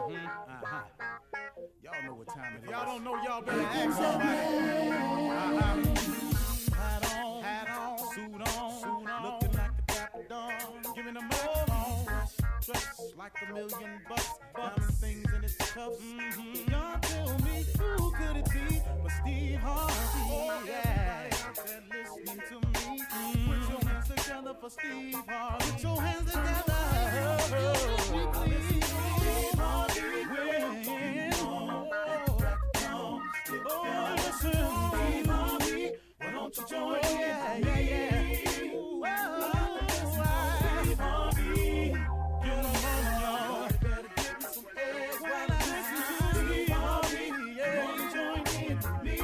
Y'all know what time it is. Y'all don't know, y'all better ask somebody. Hat on, suit on, looking like a dapper dog, giving them all dressed like $1 million, diamond things in its cuffs. Y'all tell me who could it be but Steve Harvey? Oh yeah, listening to me. Put your hands together for Steve Harvey. Put your hands together. Steve Harvey. Oh, listen, Steve Harvey. Why don't you join me? Steve Harvey. Get them on, y'all. Better give me some eggs while I listen to Steve Harvey. Yeah, join in with me.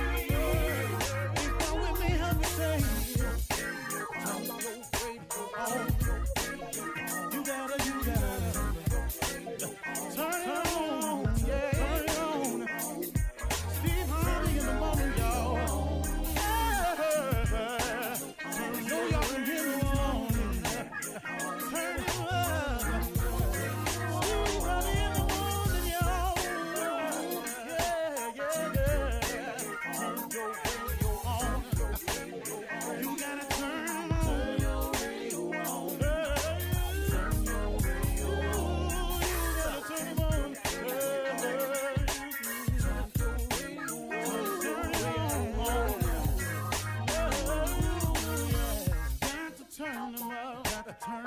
If you're with me, help me say, don't go radio on. You gotta turn it on, yeah, turn it on. Steve Harvey in the morning, y'all. So y'all can hear me on. Turn it up. Steve Harvey in the morning, y'all. Yeah. Turn your radio on. You gotta turn them on. Turn your radio on. Turn your radio on. You gotta turn them on.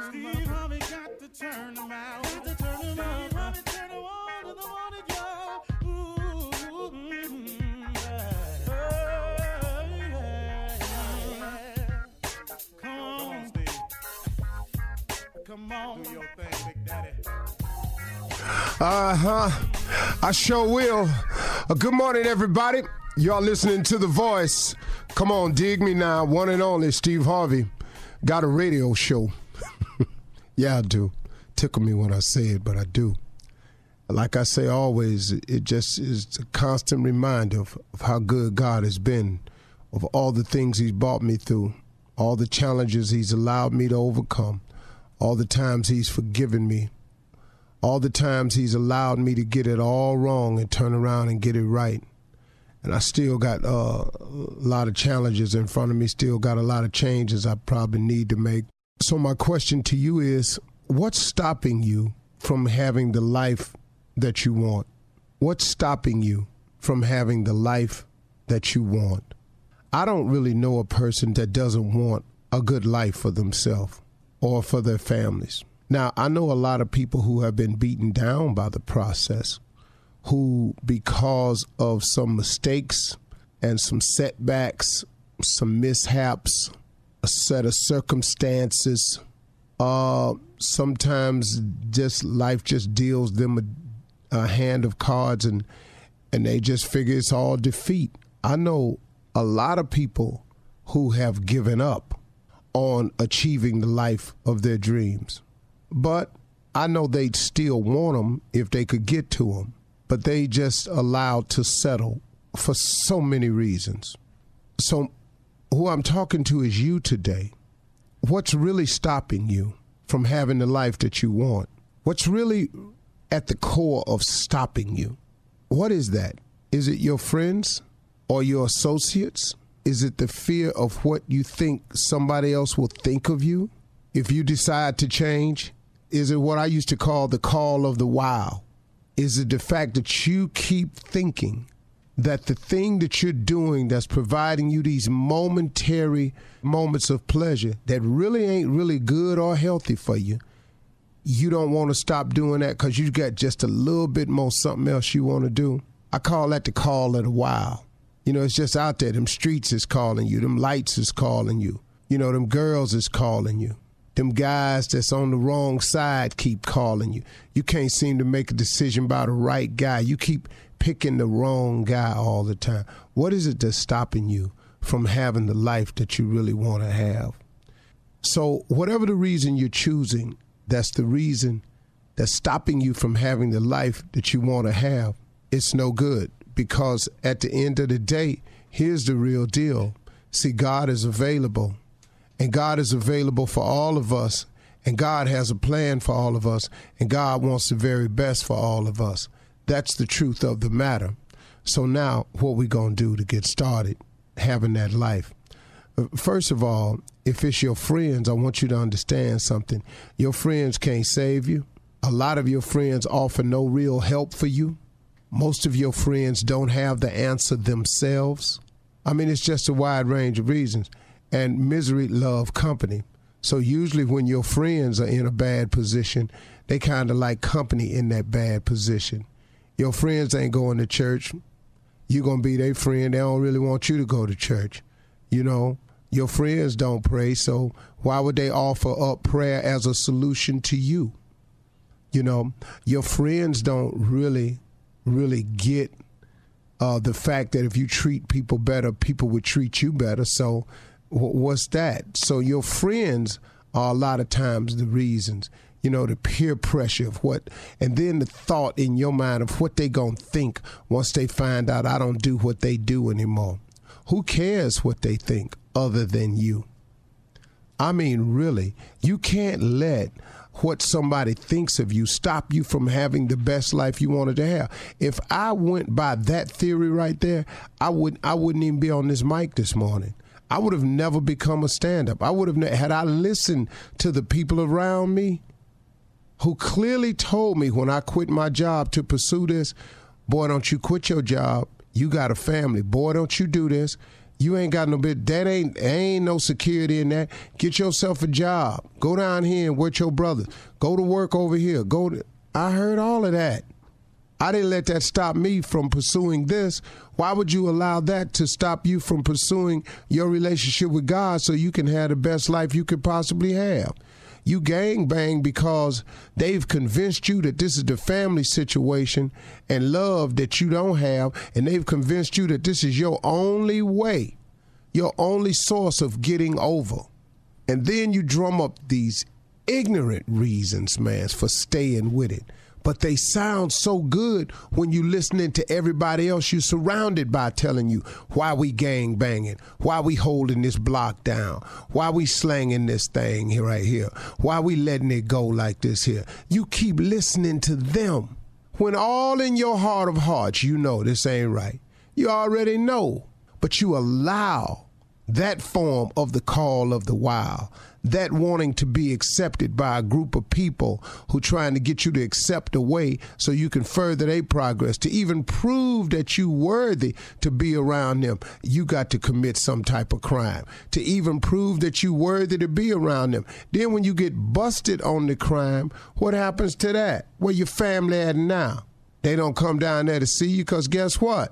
Steve Harvey got to turn them out. Got to turn them out. Harvey turn them on in the morning, y'all. Come on, Steve. Come on. Do your thing, Big Daddy. I sure will. Good morning, everybody. Y'all listening to The Voice. Come on, dig me now. One and only Steve Harvey. Got a radio show. Yeah, I do. Tickle me when I say it, but I do. Like I say always, it just is a constant reminder of how good God has been, of all the things he's brought me through, all the challenges he's allowed me to overcome, all the times he's forgiven me, all the times he's allowed me to get it all wrong and turn around and get it right. And I still got a lot of challenges in front of me, still got a lot of changes I probably need to make. So my question to you is, what's stopping you from having the life that you want? What's stopping you from having the life that you want? I don't really know a person that doesn't want a good life for themselves or for their families. Now, I know a lot of people who have been beaten down by the process, who, because of some mistakes and some setbacks, some mishaps, a set of circumstances, sometimes just life just deals them a hand of cards and they just figure it's all defeat. I know a lot of people who have given up on achieving the life of their dreams. But I know they'd still want them if they could get to them. But they just allowed to settle for so many reasons. So who I'm talking to is you today. What's really stopping you from having the life that you want? What's really at the core of stopping you? What is that? Is it your friends or your associates? Is it the fear of what you think somebody else will think of you if you decide to change? Is it what I used to call the call of the wild? Is it the fact that you keep thinking that the thing that you're doing that's providing you these momentary moments of pleasure that really ain't really good or healthy for you, you don't want to stop doing that because you got just a little bit more something else you want to do? I call that the call of the wild. You know, it's just out there. Them streets is calling you. Them lights is calling you. You know, them girls is calling you. Them guys that's on the wrong side keep calling you. You can't seem to make a decision about the right guy. You keep picking the wrong guy all the time. What is it that's stopping you from having the life that you really want to have? So whatever the reason you're choosing, that's the reason that's stopping you from having the life that you want to have. It's no good, because at the end of the day, here's the real deal. See, God is available. And God is available for all of us. And God has a plan for all of us. And God wants the very best for all of us. That's the truth of the matter. So now what we going to do to get started having that life? First of all, if it's your friends, I want you to understand something. Your friends can't save you. A lot of your friends offer no real help for you. Most of your friends don't have the answer themselves. I mean, it's just a wide range of reasons. And misery loves company. So usually when your friends are in a bad position, they kind of like company in that bad position. Your friends ain't going to church. You're going to be their friend. They don't really want you to go to church. You know, your friends don't pray, so why would they offer up prayer as a solution to you? You know, your friends don't really get the fact that if you treat people better, people would treat you better. So what's that? So your friends are a lot of times the reasons. You know, the peer pressure of what, and then the thought in your mind of what they gonna think once they find out I don't do what they do anymore. Who cares what they think other than you? I mean, really, you can't let what somebody thinks of you stop you from having the best life you wanted to have. If I went by that theory right there, I wouldn't even be on this mic this morning. I would have never become a stand-up. I would have, had I listened to the people around me who clearly told me when I quit my job to pursue this, boy, don't you quit your job. You got a family. Boy, don't you do this. You ain't got no bit. That ain't no security in that. Get yourself a job. Go down here and work your brothers. Go to work over here. I heard all of that. I didn't let that stop me from pursuing this. Why would you allow that to stop you from pursuing your relationship with God so you can have the best life you could possibly have? You gangbang because they've convinced you that this is the family situation and love that you don't have, and they've convinced you that this is your only way, your only source of getting over. And then you drum up these ignorant reasons, man, for staying with it. But they sound so good when you listening to everybody else you're surrounded by telling you why we gang banging, why we holding this block down, why we slanging this thing here right here, why we letting it go like this here. You keep listening to them when all in your heart of hearts you know this ain't right. You already know, but you allow that form of the call of the wild, that wanting to be accepted by a group of people who trying to get you to accept a way so you can further their progress, to even prove that you worthy to be around them, you got to commit some type of crime. To even prove that you worthy to be around them. Then when you get busted on the crime, what happens to that? Where your family at now? They don't come down there to see you because guess what?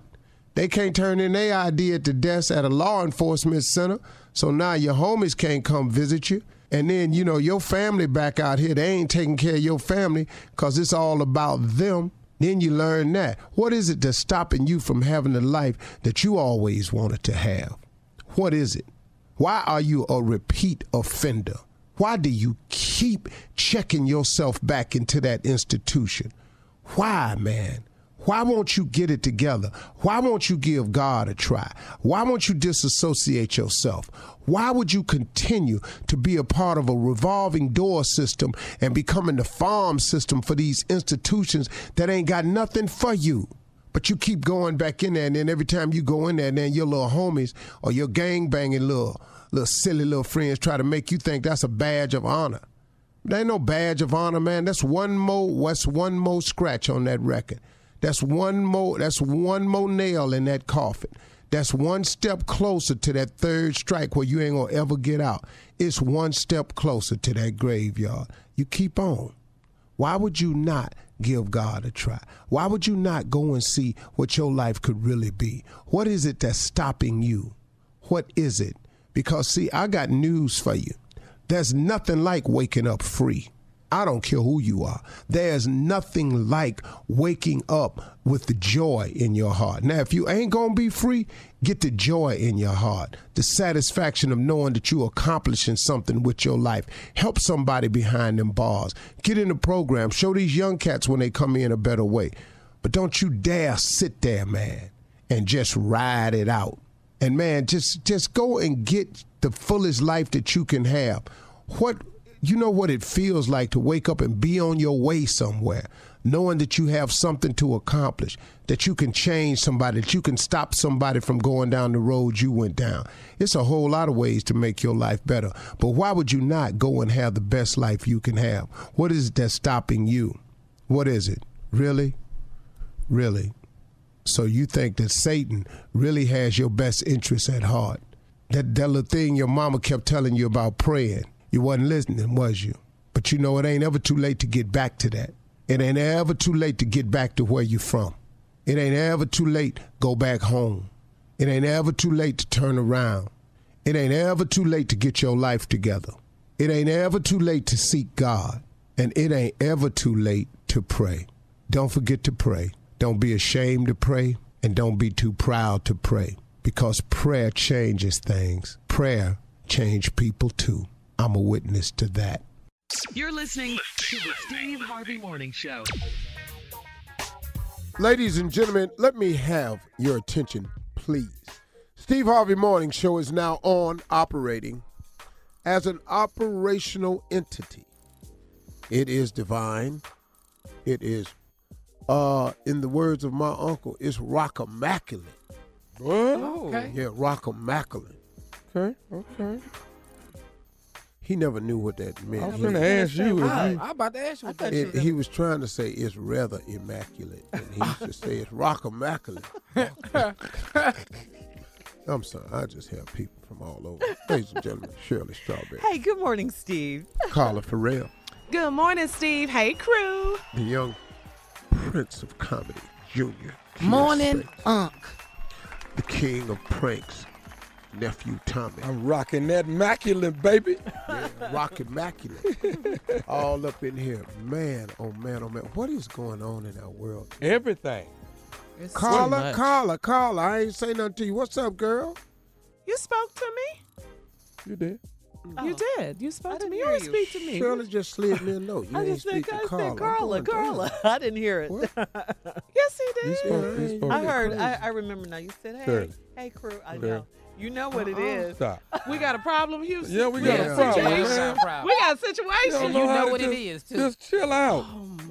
They can't turn in their ID at the desk at a law enforcement center, so now your homies can't come visit you. And then, you know, your family back out here, they ain't taking care of your family because it's all about them. Then you learn that. What is it that's stopping you from having the life that you always wanted to have? What is it? Why are you a repeat offender? Why do you keep checking yourself back into that institution? Why, man? Why won't you get it together? Why won't you give God a try? Why won't you disassociate yourself? Why would you continue to be a part of a revolving door system and becoming the farm system for these institutions that ain't got nothing for you? But you keep going back in there, and then every time you go in there, and then your little homies or your gang-banging little silly little friends try to make you think that's a badge of honor. There ain't no badge of honor, man. That's one more scratch on that record. That's one more nail in that coffin. That's one step closer to that third strike where you ain't gonna ever get out. It's one step closer to that graveyard. You keep on. Why would you not give God a try? Why would you not go and see what your life could really be? What is it that's stopping you? What is it? Because see, I got news for you. There's nothing like waking up free. I don't care who you are. There's nothing like waking up with the joy in your heart. Now, if you ain't going to be free, get the joy in your heart, the satisfaction of knowing that you're accomplishing something with your life. Help somebody behind them bars. Get in the program. Show these young cats when they come in a better way. But don't you dare sit there, man, and just ride it out. And, man, just go and get the fullest life that you can have. You know what it feels like to wake up and be on your way somewhere, knowing that you have something to accomplish, that you can change somebody, that you can stop somebody from going down the road you went down. It's a whole lot of ways to make your life better. But why would you not go and have the best life you can have? What is it that's stopping you? What is it? Really? Really? So you think that Satan really has your best interests at heart? That little thing your mama kept telling you about praying, you wasn't listening, was you? But you know, it ain't ever too late to get back to that. It ain't ever too late to get back to where you're from. It ain't ever too late to go back home. It ain't ever too late to turn around. It ain't ever too late to get your life together. It ain't ever too late to seek God. And it ain't ever too late to pray. Don't forget to pray. Don't be ashamed to pray, and don't be too proud to pray, because prayer changes things. Prayer changed people too. I'm a witness to that. You're listening to the Steve Harvey Morning Show. Ladies and gentlemen, let me have your attention, please. Steve Harvey Morning Show is now operating as an operational entity. It is divine. It is, in the words of my uncle, it's rock immaculate. What? Oh, okay. Yeah, rock immaculate. Okay. He never knew what that meant. I was going to ask you. I'm about to ask you what that is. He was trying to say it's rather immaculate, and he used to say it's rock immaculate. I'm sorry, I just have people from all over. Ladies and gentlemen, Shirley Strawberry. Hey, good morning, Steve. Carla Farrell. Good morning, Steve. Hey, crew. The young prince of comedy, Junior. Morning, Unc. The king of pranks, nephew Tommy. I'm rocking that immaculate, baby. Yeah, rock immaculate. All up in here. Man, oh man, oh man. What is going on in our world? Everything. It's Carla, I ain't say nothing to you. What's up, girl? You spoke to me? You did. You did. You spoke to me. You hear didn't you. speak to me. Shirley just slid me a note. You I ain't just speak think to Carla. I'm going, Carla. I didn't hear it. What? Yes, he You did. spoke. I heard. I remember now. You said, hey, Shirley. hey, crew. I Shirley. know. You know what it is. Stop. We got a problem, Houston. Yeah, we got Yeah. a problem, Situation. man. We got a You situation. don't You how know to what it just- is, too. Just chill out. Oh, my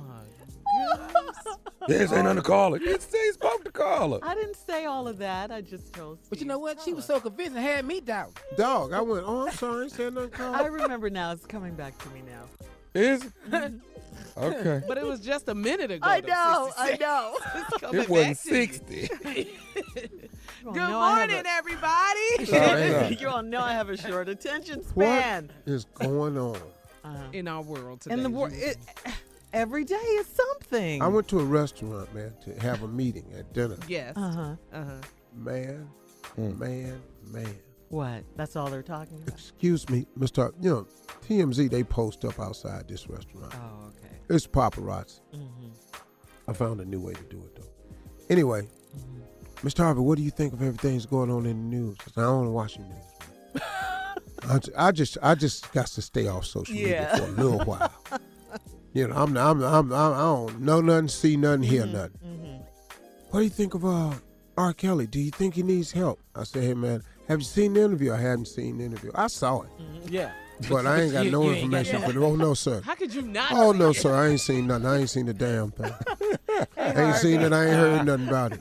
goodness. Yes, ain't nothing to Carla. You say he spoke to Carla. I didn't say all of that. I just told Steve. But you know what? She was so convincing, had me doubt. Dog, I went, I'm sorry, I ain't said nothing, Carla. I remember now. It's coming back to me now. Is it? Okay. But it was just a minute ago. I though, know. 66. I know. It's coming It wasn't back to you. 60. Good morning, everybody. Sorry. You all know I have a short attention What span. is going on? In our world today. In the world, every day is something. I went to a restaurant, man, to have a meeting at dinner. Yes. Man. What? That's all they're talking about? Excuse me, Mr. TMZ, they post up outside this restaurant. Oh, okay. It's paparazzi. Mm-hmm. I found a new way to do it, though. Anyway, Mr. Harvey, what do you think of everything that's going on in the news? I don't watch the news, man. I just got to stay off social media for a little while. You know, I don't know nothing, see nothing, hear nothing. Mm-hmm. What do you think of R. Kelly? Do you think he needs help? I said, hey, man, have you seen the interview? I hadn't seen the interview. I saw it. Yeah. But I ain't got no information for it. Oh, no, sir. How could you not? Oh, see no, it? sir. I ain't seen nothing. I ain't seen a damn thing. I ain't seen it. I ain't heard nothing about it.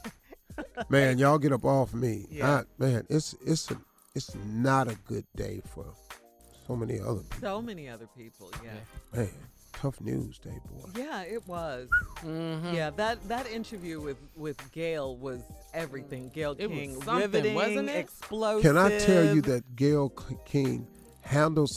Man, y'all get up off me. Yeah. Man, it's not a good day for so many other people. So many other people, yeah. Man, tough news day, boy. Yeah, it was. Mm-hmm. Yeah, that interview with Gail was everything. Gail It was King, something, riveting, wasn't it? explosive. Can I tell you that Gail King handled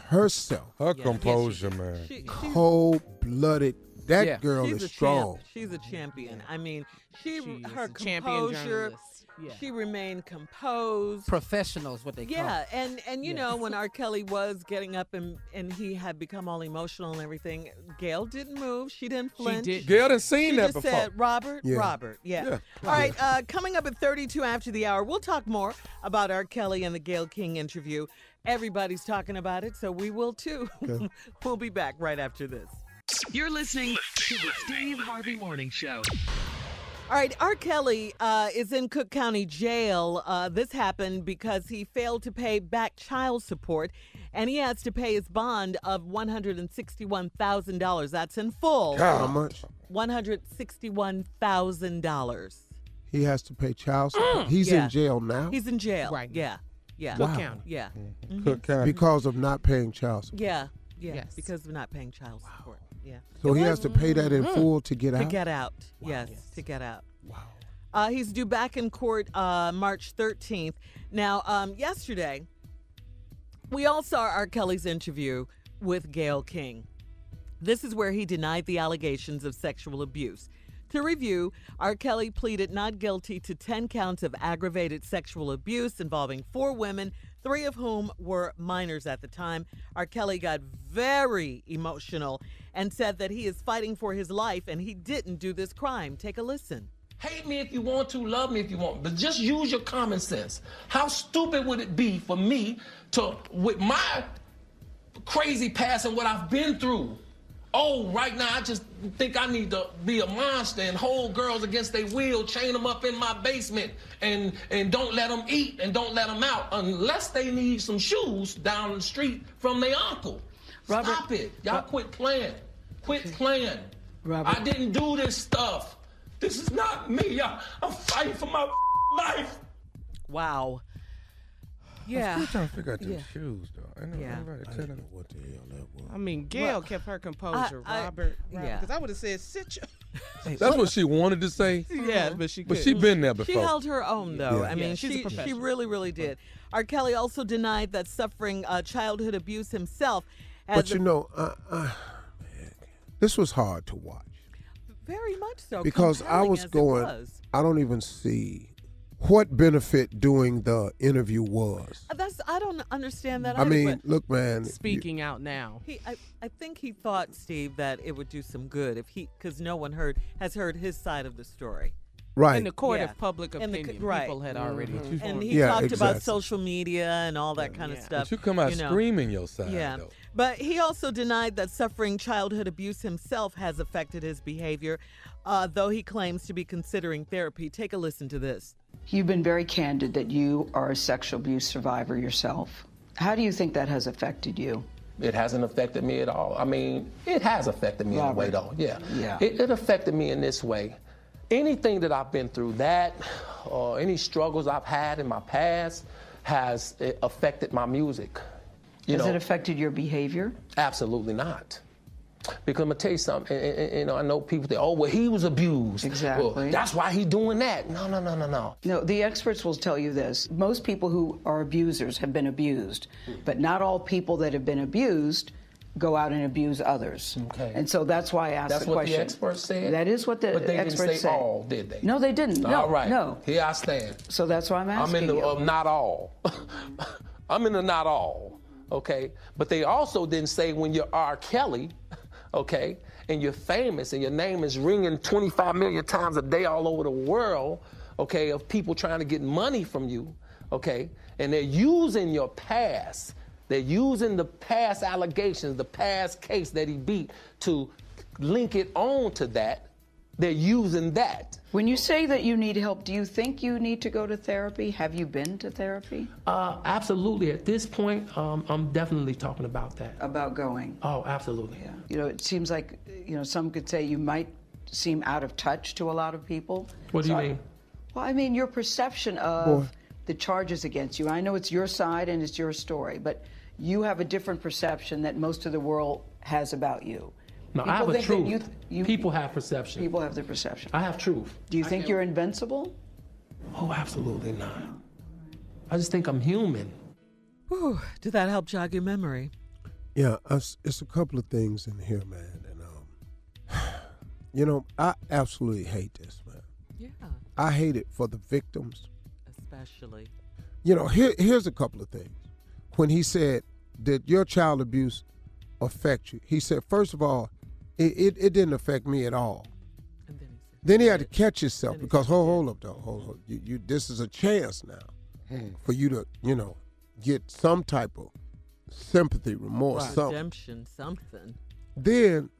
herself Her Yeah. composure, man. She's cold-blooded. That Yeah. girl she's is a strong. champ. She's a champion. I mean, She is her a champion composure. journalist. Yeah. She remained composed. Professionals, what they call Yeah, it. and you know, when R. Kelly was getting up and he had become all emotional and everything, Gail didn't move. She didn't flinch. did. Gail done seen She that just before. said, Robert. Yeah. All right, coming up at 32 after the hour, we'll talk more about R. Kelly and the Gail King interview. Everybody's talking about it, so we will too. Okay. We'll be back right after this. You're listening to the Steve Harvey Morning Show. All right, R. Kelly is in Cook County Jail. This happened because he failed to pay back child support, and he has to pay his bond of $161,000. That's in full. How much? $161,000. He has to pay child support. He's Yeah. in jail now He's in jail. Right. Yeah. Yeah. Cook County. Yeah. Cook County. because of not paying child support. Yeah. Yeah. Yes. Because of not paying child support. Yeah. So he has to pay that in full to get To out. get out. Yes, to get out. Wow. He's due back in court March 13th. Now, yesterday, we all saw R. Kelly's interview with Gayle King. This is where he denied the allegations of sexual abuse. To review, R. Kelly pleaded not guilty to 10 counts of aggravated sexual abuse involving 4 women, 3 of whom were minors at the time. R. Kelly got very emotional and said that he is fighting for his life and he didn't do this crime. Take a listen. Hate me if you want to, love me if you want, but just use your common sense. How stupid would it be for me to, with my crazy past and what I've been through, right now I just think I need to be a monster and hold girls against their will, chain them up in my basement, and don't let them eat and don't let them out unless they need some shoes down the street from their uncle. Robert, Stop it. Y'all quit playing. Quit playing. Robert. I didn't do this stuff. This is not me. I'm fighting for my life. Wow. I'm Yeah. still trying to figure out your shoes, though. I know Yeah. everybody I telling don't me. know what the hell that was. I mean, Gail kept her composure, I- Robert. yeah. Because I would have said, sit your... That's what she wanted to say. Yeah, but she But couldn't. she been there She before. held her own, though. Yeah. I mean, Yeah, she's a she professional. really, really did. R. Kelly also denied that suffering childhood abuse himself. But you know, this was hard to watch Very much so. because I compelling was as it going. was. I don't even see what benefit doing the interview was. I don't understand that. I either, mean, but look, man. Speaking out now. I think he thought, Steve, that it would do some good because no one has heard his side of the story. Right. In the court Yeah. of public In the opinion, right. people had already... And he Yeah, talked about exactly. social media and all that kind of Yeah. stuff. But you come out know. screaming your side, Yeah, though. but he also denied that suffering childhood abuse himself has affected his behavior, though he claims to be considering therapy. Take a listen to this. You've been very candid that you are a sexual abuse survivor yourself. How do you think that has affected you? It hasn't affected me at all. I mean, it has affected me in a way, though. Yeah. Yeah. It affected me in this way. Anything that I've been through, that or any struggles I've had in my past, has affected my music. Has it affected your behavior? Absolutely not. Because I'm gonna tell you something. And I know people think, well, he was abused. Exactly. Well, that's why he's doing that. No. No, the experts will tell you this. Most people who are abusers have been abused, but not all people that have been abused go out and abuse others. Okay. And so that's why I asked That's the what question. the experts said? That is what the But they experts didn't say said. all, did they? No, they didn't. No, All right. no. Here I stand. So that's why I'm I'm asking in the you. not all. I'm in the not all, okay? But they also didn't say when you're R. Kelly, okay, and you're famous and your name is ringing 25 million times a day all over the world, okay, of people trying to get money from you, okay, and they're using your past. They're using the past allegations, the past case that he beat to link it on to that. They're using that. When you say that you need help, do you think you need to go to therapy? Have you been to therapy? Absolutely. At this point, I'm definitely talking about that. About going? Oh, absolutely. Yeah. You know, it seems like, some could say you might seem out of touch to a lot of people. What do you mean? Well, I mean, your perception of the charges against you. I know it's your side and it's your story, but you have a different perception that most of the world has about you. No, I have a truth. People have perception. People have their perception. I have truth. Do you think you're invincible? Oh, absolutely not. I just think I'm human. Whew, did that help jog your memory? Yeah, it's a couple of things in here, man. And, I absolutely hate this, man. Yeah, I hate it for the victims. especially. Here's a couple of things. When he said, did your child abuse affect you? He said, first of all, it didn't affect me at all. And then he said, Then he had to catch himself Then he because said, hold up though, hold up. You this is a chance now for you to get some type of sympathy, remorse, something. redemption, something. Then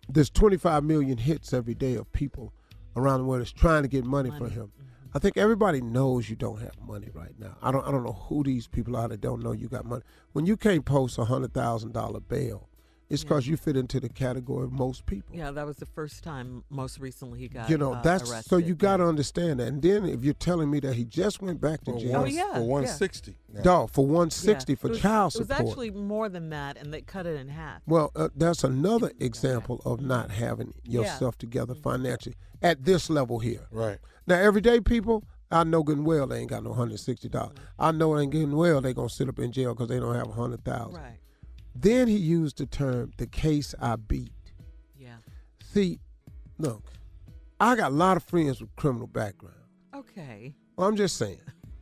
there's 25 million hits every day of people around the world is trying to get money from him. I think everybody knows you don't have money right now. I don't know who these people are that don't know you got money. When you can't post $100,000 bail, it's because you fit into the category of most people. Yeah, that was the first time most recently he got that's arrested. so you got to understand that. And then if you're telling me that he just went back to jail for 160. Dog, for 160 for child support. It was actually more than that, and they cut it in half. Well, that's another example of not having yourself together financially at this level here. Right. Now, everyday people, I know good and well they ain't got no $160. I know ain't good and well they going to sit up in jail because they don't have $100,000. Right. Then he used the term, the case I beat. Yeah. See, look, I got a lot of friends with criminal background. Okay. Well, I'm just saying.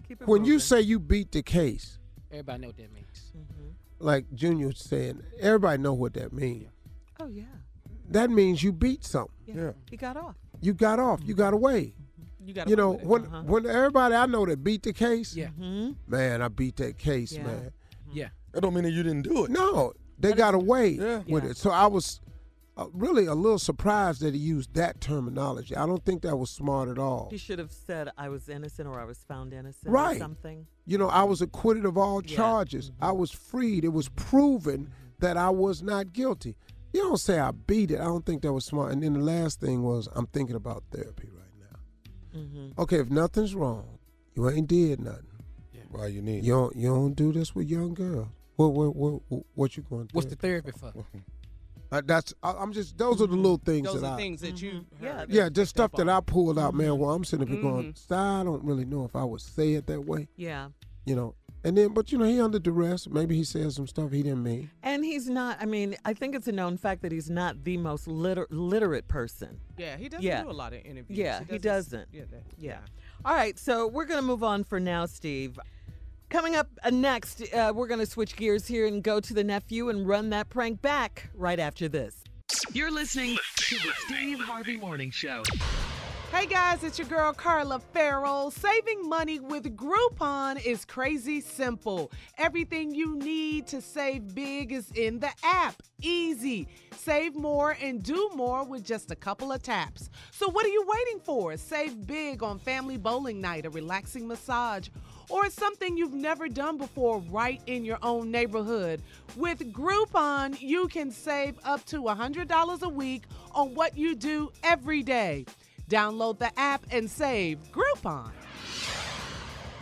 Keep it When you moving. say you beat the case, Everybody know what that means. like Junior was saying, everybody know what that means. Oh, yeah. That means you beat something. Yeah. He got off. You got off. You got away. You got You know, when everybody I know that beat the case, Yeah. man, I beat that case, Yeah. man. Yeah. That don't mean that you didn't do it. No, they got away with Yeah. it. So I was really a little surprised that he used that terminology. I don't think that was smart at all. He should have said I was innocent or I was found innocent Right. or something. You know, I was acquitted of all charges. I was freed. It was proven that I was not guilty. You don't say I beat it. I don't think that was smart. And then the last thing was I'm thinking about therapy right now. Okay, if nothing's wrong, you ain't did nothing. Why you need? You don't do this with young girls. What you going to do? What's the therapy for? I'm just. Those are the little things Those that are I. things that you heard. Yeah, just stuff that I pulled out, man. Well, I'm sitting up here going, I don't really know if I would say it that way. Yeah. You know, and then, but you know, he under duress. Maybe he said some stuff he didn't mean. And he's not, I mean, I think it's a known fact that he's not the most literate person. Yeah, he doesn't Yeah. do a lot of interviews. Yeah, he doesn't. Yeah. All right, so we're going to move on for now, Steve. Coming up next, we're going to switch gears here and go to the nephew and run that prank back right after this. You're listening to the Steve Harvey Morning Show. Hey guys, it's your girl Carla Farrell. Saving money with Groupon is crazy simple. Everything you need to save big is in the app. Easy. Save more and do more with just a couple of taps. So what are you waiting for? Save big on family bowling night, a relaxing massage, or something you've never done before right in your own neighborhood. With Groupon, you can save up to $100 a week on what you do every day. Download the app and save Groupon.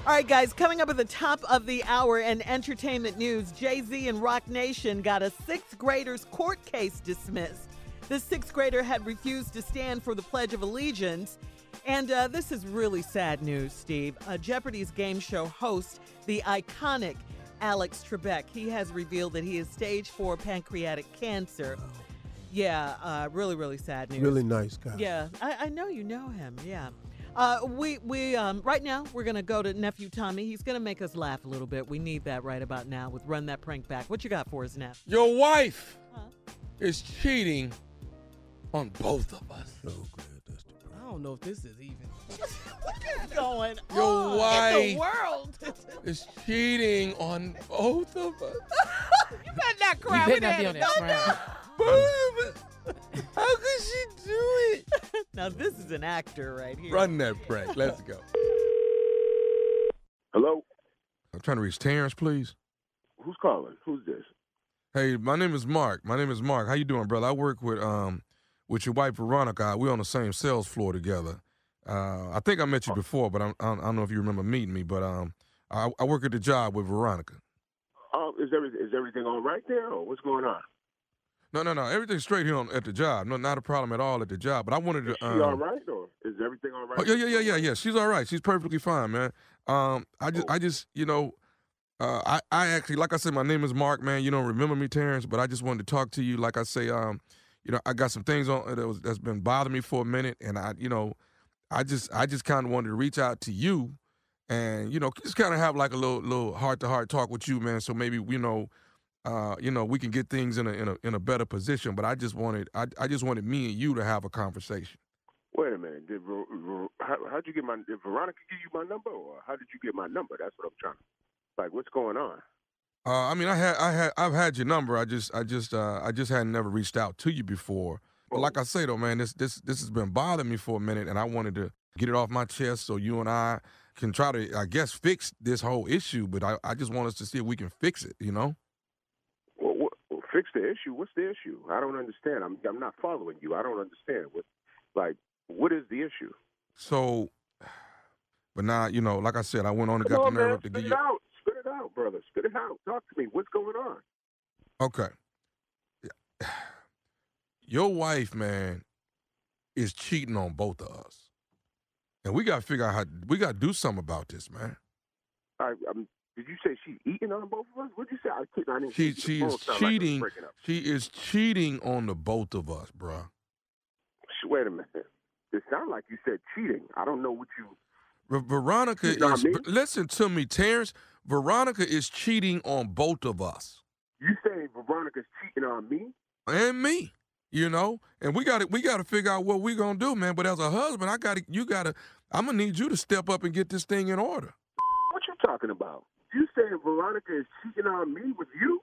All right, guys, coming up at the top of the hour in entertainment news, Jay-Z and Roc Nation got a sixth grader's court case dismissed. The sixth grader had refused to stand for the Pledge of Allegiance. And this is really sad news, Steve. Jeopardy's game show host, the iconic Alex Trebek, he has revealed that he is stage 4 pancreatic cancer. Yeah, really, really sad news. Really nice guy. Yeah, I know you know him. Yeah. We right now we're gonna go to nephew Tommy. He's gonna make us laugh a little bit. We need that right about now with Run That Prank Back. What you got for us, Neff? Your wife is cheating on both of us. I don't know if this is even. What's going on? Your wife In the world. is cheating on both of us. You better not cry. You We better not be done on had that enough. ground. Both of us. How could she do it? Now this is an actor right here. Run that prank. Let's go. Hello? I'm trying to reach Terrence, please. Who's calling? Who's this? Hey, my name is Mark. How you doing, brother? I work with your wife Veronica. We're on the same sales floor together. I think I met you before, but I don't know if you remember meeting me. But I work at the job with Veronica. Is everything all right there, or what's going on? No. Everything's straight here at the job. No, not a problem at all at the job. But I wanted to. Is she all right, or is everything all right? Oh, yeah. She's all right. She's perfectly fine, man. I just, you know, I actually, like I said, my name is Mark, man. You don't remember me, Terrence, but I just wanted to talk to you. Like I say, you know, I got some things on that's been bothering me for a minute, and I just kind of wanted to reach out to you, and you know, just kind of have like a little heart-to-heart talk with you, man. So maybe we can get things in a better position. But I just wanted me and you to have a conversation. Wait a minute. How'd you get did Veronica give you my number, or how did you get my number? That's what I'm trying to. Like, what's going on? I mean, I've had your number. I just hadn't never reached out to you before. But like I say though, man, this has been bothering me for a minute, and I wanted to get it off my chest so you and I can try to, I guess, fix this whole issue. But I just want us to see if we can fix it. You know. Well, fix the issue? What's the issue? I don't understand. I'm not following you. I don't understand. What is the issue? So, but now, you know, like I said, I went on and got the nerve up to give you. Spit it out, brother. Spit it out. Talk to me. What's going on? Okay. Your wife, man, is cheating on both of us. And we got to figure out we got to do something about this, man. Did you say she's eating on both of us? What did you say? I didn't she is cheating. She is cheating on the both of us, bruh. Wait a minute. It sounds like you said cheating. I don't know what you... Veronica is... Listen to me, Terrence. Veronica is cheating on both of us. You saying Veronica's cheating on me? And me, you know? And we got to figure out what we're going to do, man. But as a husband, I'm going to need you to step up and get this thing in order. What you talking about? You saying Veronica is cheating on me with you?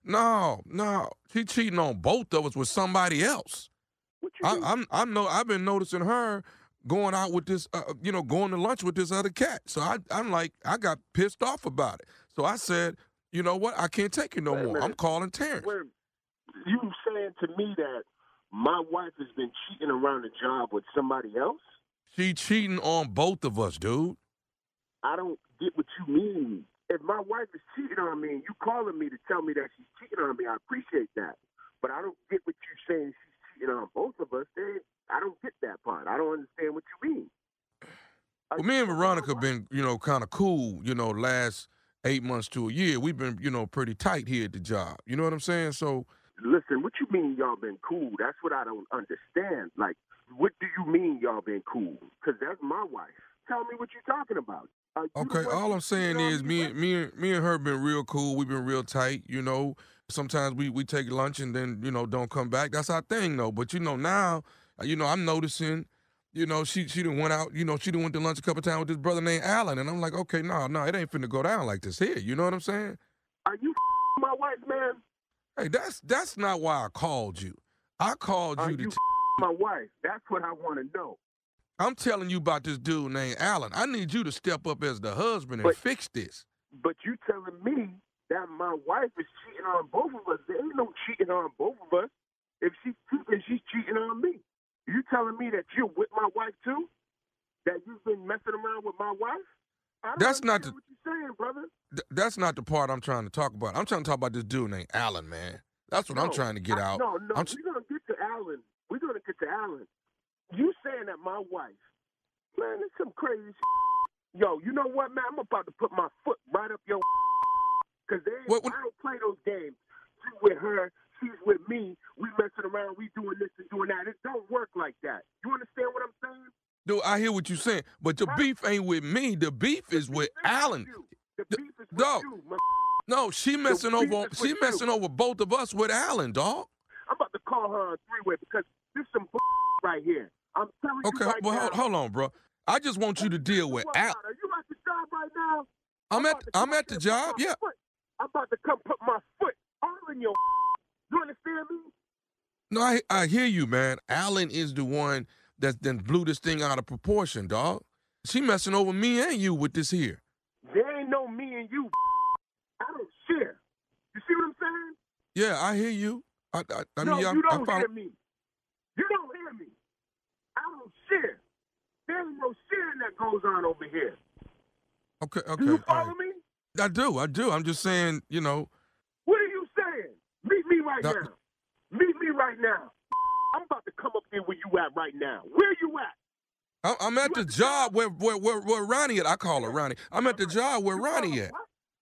No. She's cheating on both of us with somebody else. I've been noticing her going out with this, going to lunch with this other cat. So I got pissed off about it. So I said, you know what? I can't take it no more. I'm calling Terrence. You saying to me that my wife has been cheating around the job with somebody else? She cheating on both of us, dude. I don't get what you mean. If my wife is cheating on me and you calling me to tell me that she's cheating on me, I appreciate that. But I don't get what you're saying she's cheating on both of us. I don't get that part. I don't understand what you mean. Well, me and Veronica been, kind of cool, last 8 months to a year. We've been, pretty tight here at the job. You know what I'm saying? So, listen, what you mean y'all been cool? That's what I don't understand. Like, what do you mean y'all been cool? Because that's my wife. Tell me what you're talking about. Okay, all I'm saying is me and her been real cool. We've been real tight, Sometimes we take lunch and then, don't come back. That's our thing, though. But, now, I'm noticing, she done went out, she done went to lunch a couple times with this brother named Alan. And I'm like, okay, no, it ain't finna go down like this here. You know what I'm saying? Are you my wife, man? Hey, that's not why I called you. I called you to my wife. That's what I want to know. I'm telling you about this dude named Alan. I need you to step up as the husband and fix this. But you telling me that my wife is cheating on both of us. There ain't no cheating on both of us. If she's cheating, she's cheating on me. You telling me that you're with my wife too? That you've been messing around with my wife? That's not what you're saying, brother. That's not the part I'm trying to talk about. I'm trying to talk about this dude named Alan, man. That's what I'm trying to get out. No, we're going to get to Alan. We're going to get to Alan. You saying that my wife, man, it's some crazy shit. Yo, you know what, man? I'm about to put my foot right up your because I don't play those games. She's with her, she's with me, we messing around, we doing this and doing that. It don't work like that. You understand what I'm saying? Dude, I hear what you're saying, but the beef ain't with me. The beef is with Alan. The beef is with you, No, she messing over both of us with Alan, dog. I'm about to call her on three-way because there's some right here. I'm telling you right now. Okay, hold on, bro. I just want you to deal with Alan. Are you at the job right now? I'm at the job, yeah. I'm about to come put my foot all in your. You understand me? No, I hear you, man. Alan is the one that then blew this thing out of proportion, dog. She messing over me and you with this here. There ain't no me and you. I don't share. You see what I'm saying? Yeah, I hear you. You don't hear me. You don't hear me. I don't share. There ain't no sharing that goes on over here. Okay. Do you follow me? I do. I'm just saying, What are you saying? Meet me right now. Meet me right now. I'm about to come up there where you at right now. Where you at? I'm at the job where Ronnie at. I call her Ronnie. I'm at the job where Ronnie at.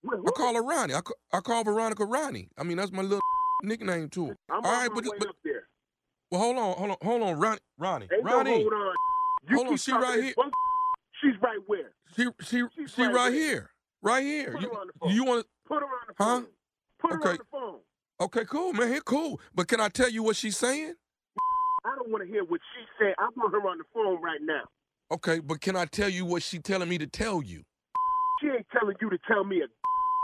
I call her Ronnie. I call Veronica Ronnie. I mean, that's my little nickname to her. I'm all right, but up there. Well, hold on, Ronnie. Ain't Ronnie. No hold on. Hold on, she right here. She's right where? She right here. Right here. Put her on the phone. You want to? Put her on the phone. Huh? Put her on the phone. Okay, cool, man. Here, cool. But can I tell you what she's saying? I don't want to hear what she's saying. I want her on the phone right now. Okay, but can I tell you what she's telling me to tell you? She ain't telling you to tell me a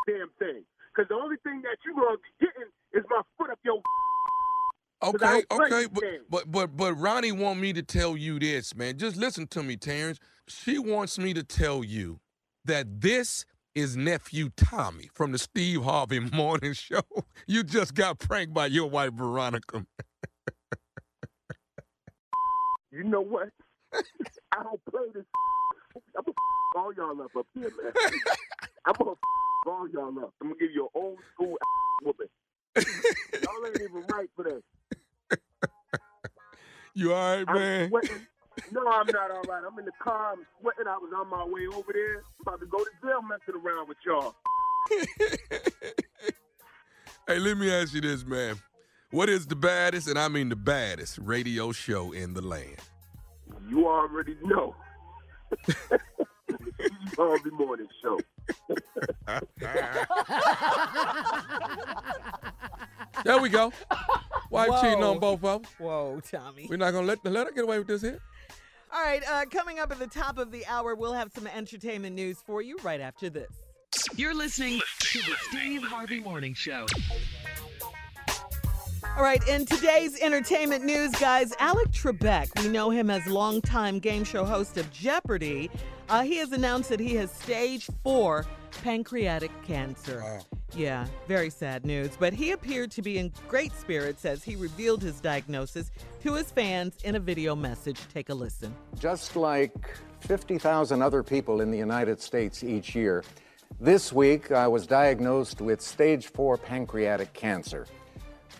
damn thing. Because the only thing that you're going to be getting is my foot up your Okay, but Ronnie want me to tell you this, man. Just listen to me, Terrence. She wants me to tell you that this is nephew Tommy from the Steve Harvey Morning Show. You just got pranked by your wife Veronica. You know what? I don't play this. I'm gonna all y'all up here, man. I'm gonna all y'all up. I'm gonna give you an old school whooping. Y'all ain't even right for that. You all right, man? No, I'm not all right. I'm in the car. I'm sweating. I was on my way over there. I'm about to go to jail messing around with y'all. Hey, let me ask you this, man. What is the baddest, and I mean the baddest, radio show in the land? You already know. Steve Harvey Morning Show. There we go. Wife cheating on both of them. Whoa, Tommy. We're not going to let her get away with this here. All right, coming up at the top of the hour, we'll have some entertainment news for you right after this. You're listening to the Steve Harvey Morning Show. All right, in today's entertainment news, guys, Alec Trebek, we know him as longtime game show host of Jeopardy. He has announced that he has stage 4 pancreatic cancer. Wow. Yeah, very sad news. But he appeared to be in great spirits as he revealed his diagnosis to his fans in a video message. Take a listen. Just like 50,000 other people in the United States each year, this week I was diagnosed with stage 4 pancreatic cancer.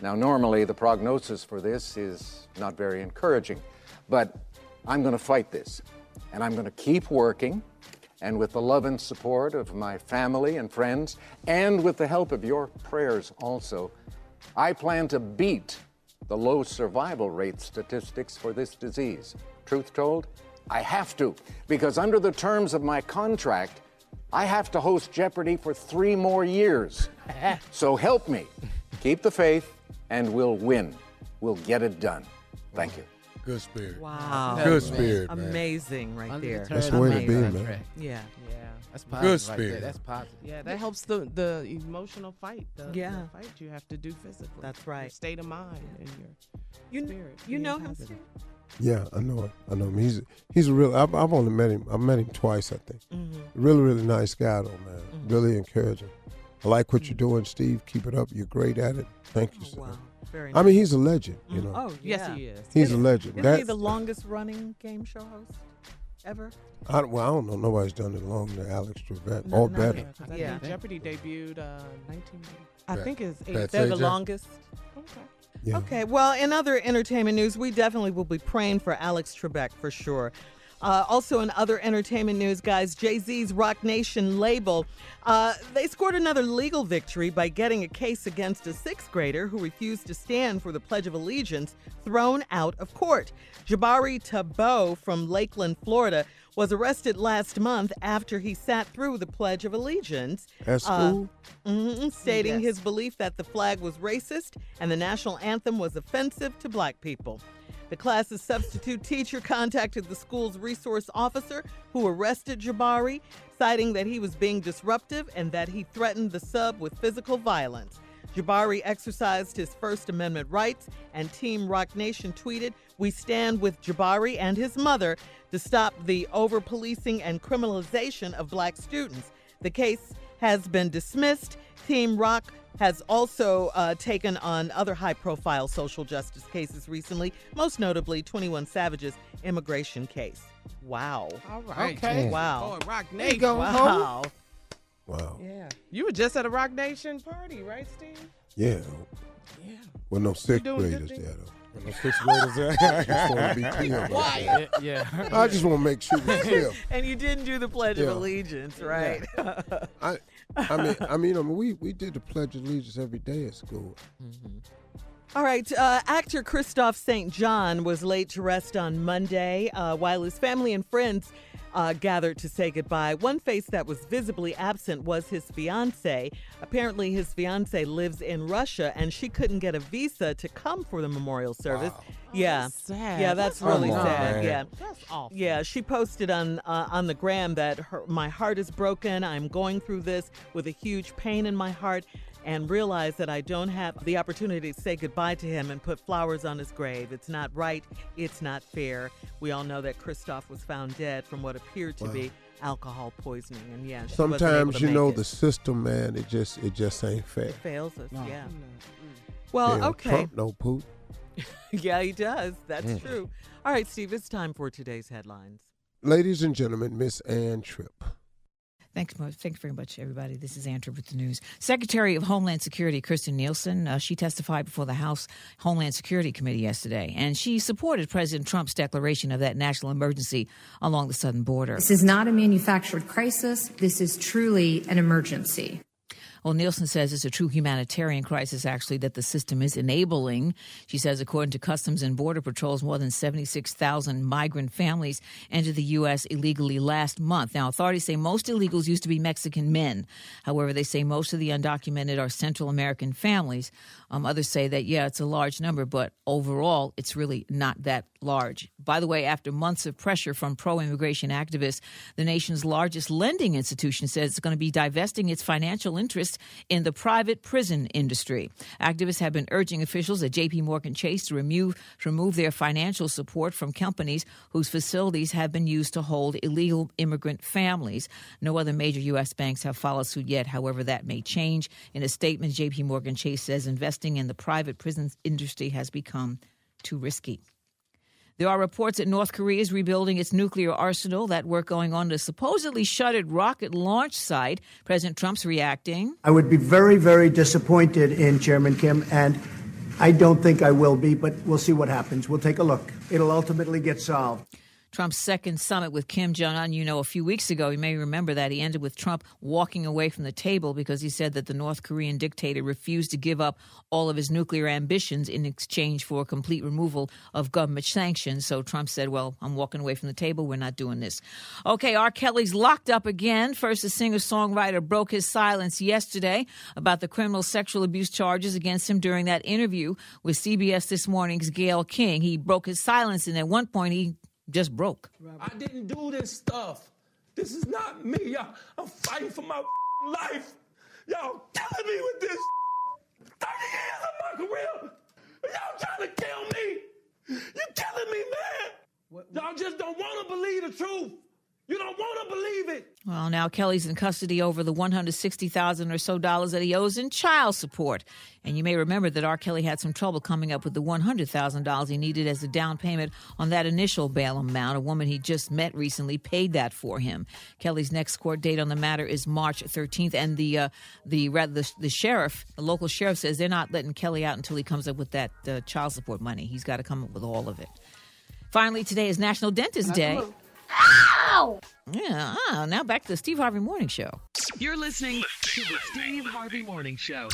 Now, normally the prognosis for this is not very encouraging, but I'm going to fight this, and I'm going to keep working, and with the love and support of my family and friends, and with the help of your prayers also, I plan to beat the low survival rate statistics for this disease. Truth told, I have to, because under the terms of my contract, I have to host Jeopardy for 3 more years. So help me. Keep the faith, and we'll win. We'll get it done. Thank you. Good spirit. Wow. Good spirit, man. Amazing right there. That's the way to be, man. Yeah. Yeah, that's positive. Good spirit. Right there. That's positive. Yeah, that helps the emotional fight. The fight you have to do physically. That's right. Your state of mind and your spirit. You know him, positive. Steve? Yeah, I know it. I know him. He's a real. I've only met him. I've met him twice, I think. Mm-hmm. Really, really nice guy, though, man. Mm-hmm. Really encouraging. I like what you're doing, Steve. Keep it up. You're great at it. Thank you, sir. Wow. Very nice. I mean, he's a legend, you know. Oh, Yes, he is. He's a legend. Isn't he the longest running game show host ever? I don't know. Nobody's done it longer than Alex Trebek, or better. Yeah, Jeopardy debuted 1990. I think it's They're the longest. Okay. Yeah. Okay. Well, in other entertainment news, we definitely will be praying for Alex Trebek for sure. Also in other entertainment news, guys, Jay-Z's Roc Nation label, they scored another legal victory by getting a case against a 6th grader who refused to stand for the Pledge of Allegiance thrown out of court. Jabari Tabo from Lakeland, Florida, was arrested last month after he sat through the Pledge of Allegiance. At school? Stating his belief that the flag was racist and the national anthem was offensive to black people. The class's substitute teacher contacted the school's resource officer who arrested Jabari, citing that he was being disruptive and that he threatened the sub with physical violence. Jabari exercised his First Amendment rights, and Team Roc Nation tweeted, "We stand with Jabari and his mother to stop the over-policing and criminalization of black students." The case has been dismissed. Team Roc has also taken on other high-profile social justice cases recently, most notably 21 Savage's immigration case. Wow. All right. Okay. Wow. Oh, Roc Nation. Wow. Wow. Yeah. You were just at a Roc Nation party, right, Steve? Yeah. Yeah. Well, no 6th graders there, though. No 6th graders there. I just want to be clear about that. Yeah. I just want to make sure we're clear. And you didn't do the Pledge of Allegiance, right? I mean, we did the Pledge of Allegiance every day at school. Mm-hmm. All right, actor Christophe St. John was laid to rest on Monday while his family and friends gathered to say goodbye. One face that was visibly absent was his fiancée. Apparently, his fiancée lives in Russia, and she couldn't get a visa to come for the memorial service. Wow. Yeah, that's sad. yeah, that's really sad. Man. Yeah, That's awful. yeah. She posted on the gram that my heart is broken. I'm going through this with a huge pain in my heart. and realize that I don't have the opportunity to say goodbye to him and put flowers on his grave. It's not right. It's not fair. We all know that Christoph was found dead from what appeared to be alcohol poisoning. And yeah, sometimes the system, man, it just ain't fair. It fails us. Yeah. Well, okay. Trump no poop. Yeah, he does. That's true. All right, Steve, it's time for today's headlines. Ladies and gentlemen, Miss Ann Tripp. Thanks very much, everybody. This is Ann Tripp with the news. Secretary of Homeland Security Kirstjen Nielsen, she testified before the House Homeland Security Committee yesterday, and she supported President Trump's declaration of that national emergency along the southern border. This is not a manufactured crisis. This is truly an emergency. Well, Nielsen says it's a true humanitarian crisis, actually, that the system is enabling. She says, according to Customs and Border Patrol's, more than 76,000 migrant families entered the U.S. illegally last month. Now, authorities say most illegals used to be Mexican men. However, they say most of the undocumented are Central American families. Others say that, yeah, it's a large number, but overall, it's really not that large. By the way, after months of pressure from pro-immigration activists, the nation's largest lending institution says it's going to be divesting its financial interest in the private prison industry. Activists have been urging officials at J.P. Morgan Chase to remove their financial support from companies whose facilities have been used to hold illegal immigrant families. No other major U.S. banks have followed suit yet. However, that may change. In a statement, J.P. Morgan Chase says investing in the private prison industry has become too risky. There are reports that North Korea is rebuilding its nuclear arsenal. That work going on at a supposedly shuttered rocket launch site. President Trump's reacting. I would be very, very disappointed in Chairman Kim, and I don't think I will be, but we'll see what happens. We'll take a look. It'll ultimately get solved. Trump's second summit with Kim Jong-un, a few weeks ago, you may remember that he ended with Trump walking away from the table because he said that the North Korean dictator refused to give up all of his nuclear ambitions in exchange for complete removal of government sanctions. So Trump said, well, I'm walking away from the table. We're not doing this. Okay, R. Kelly's locked up again. First, the singer-songwriter broke his silence yesterday about the criminal sexual abuse charges against him during that interview with CBS This Morning's Gayle King. He broke his silence, and at one point he just broke. I didn't do this stuff. This is not me. Y'all, I'm fighting for my life. Y'all killing me with this. 30 years of my career. Y'all trying to kill me. You killing me, man. Y'all just don't want to believe the truth. You don't want to believe it. Well, now Kelly's in custody over the $160,000 or so that he owes in child support. And you may remember that R. Kelly had some trouble coming up with the $100,000 he needed as a down payment on that initial bail amount. A woman he just met recently paid that for him. Kelly's next court date on the matter is March 13th, and the local sheriff says they're not letting Kelly out until he comes up with that child support money. He's got to come up with all of it. Finally, today is National Dentist Day. Ow! Yeah, now back to the Steve Harvey Morning Show. You're listening to the Steve Harvey Morning Show.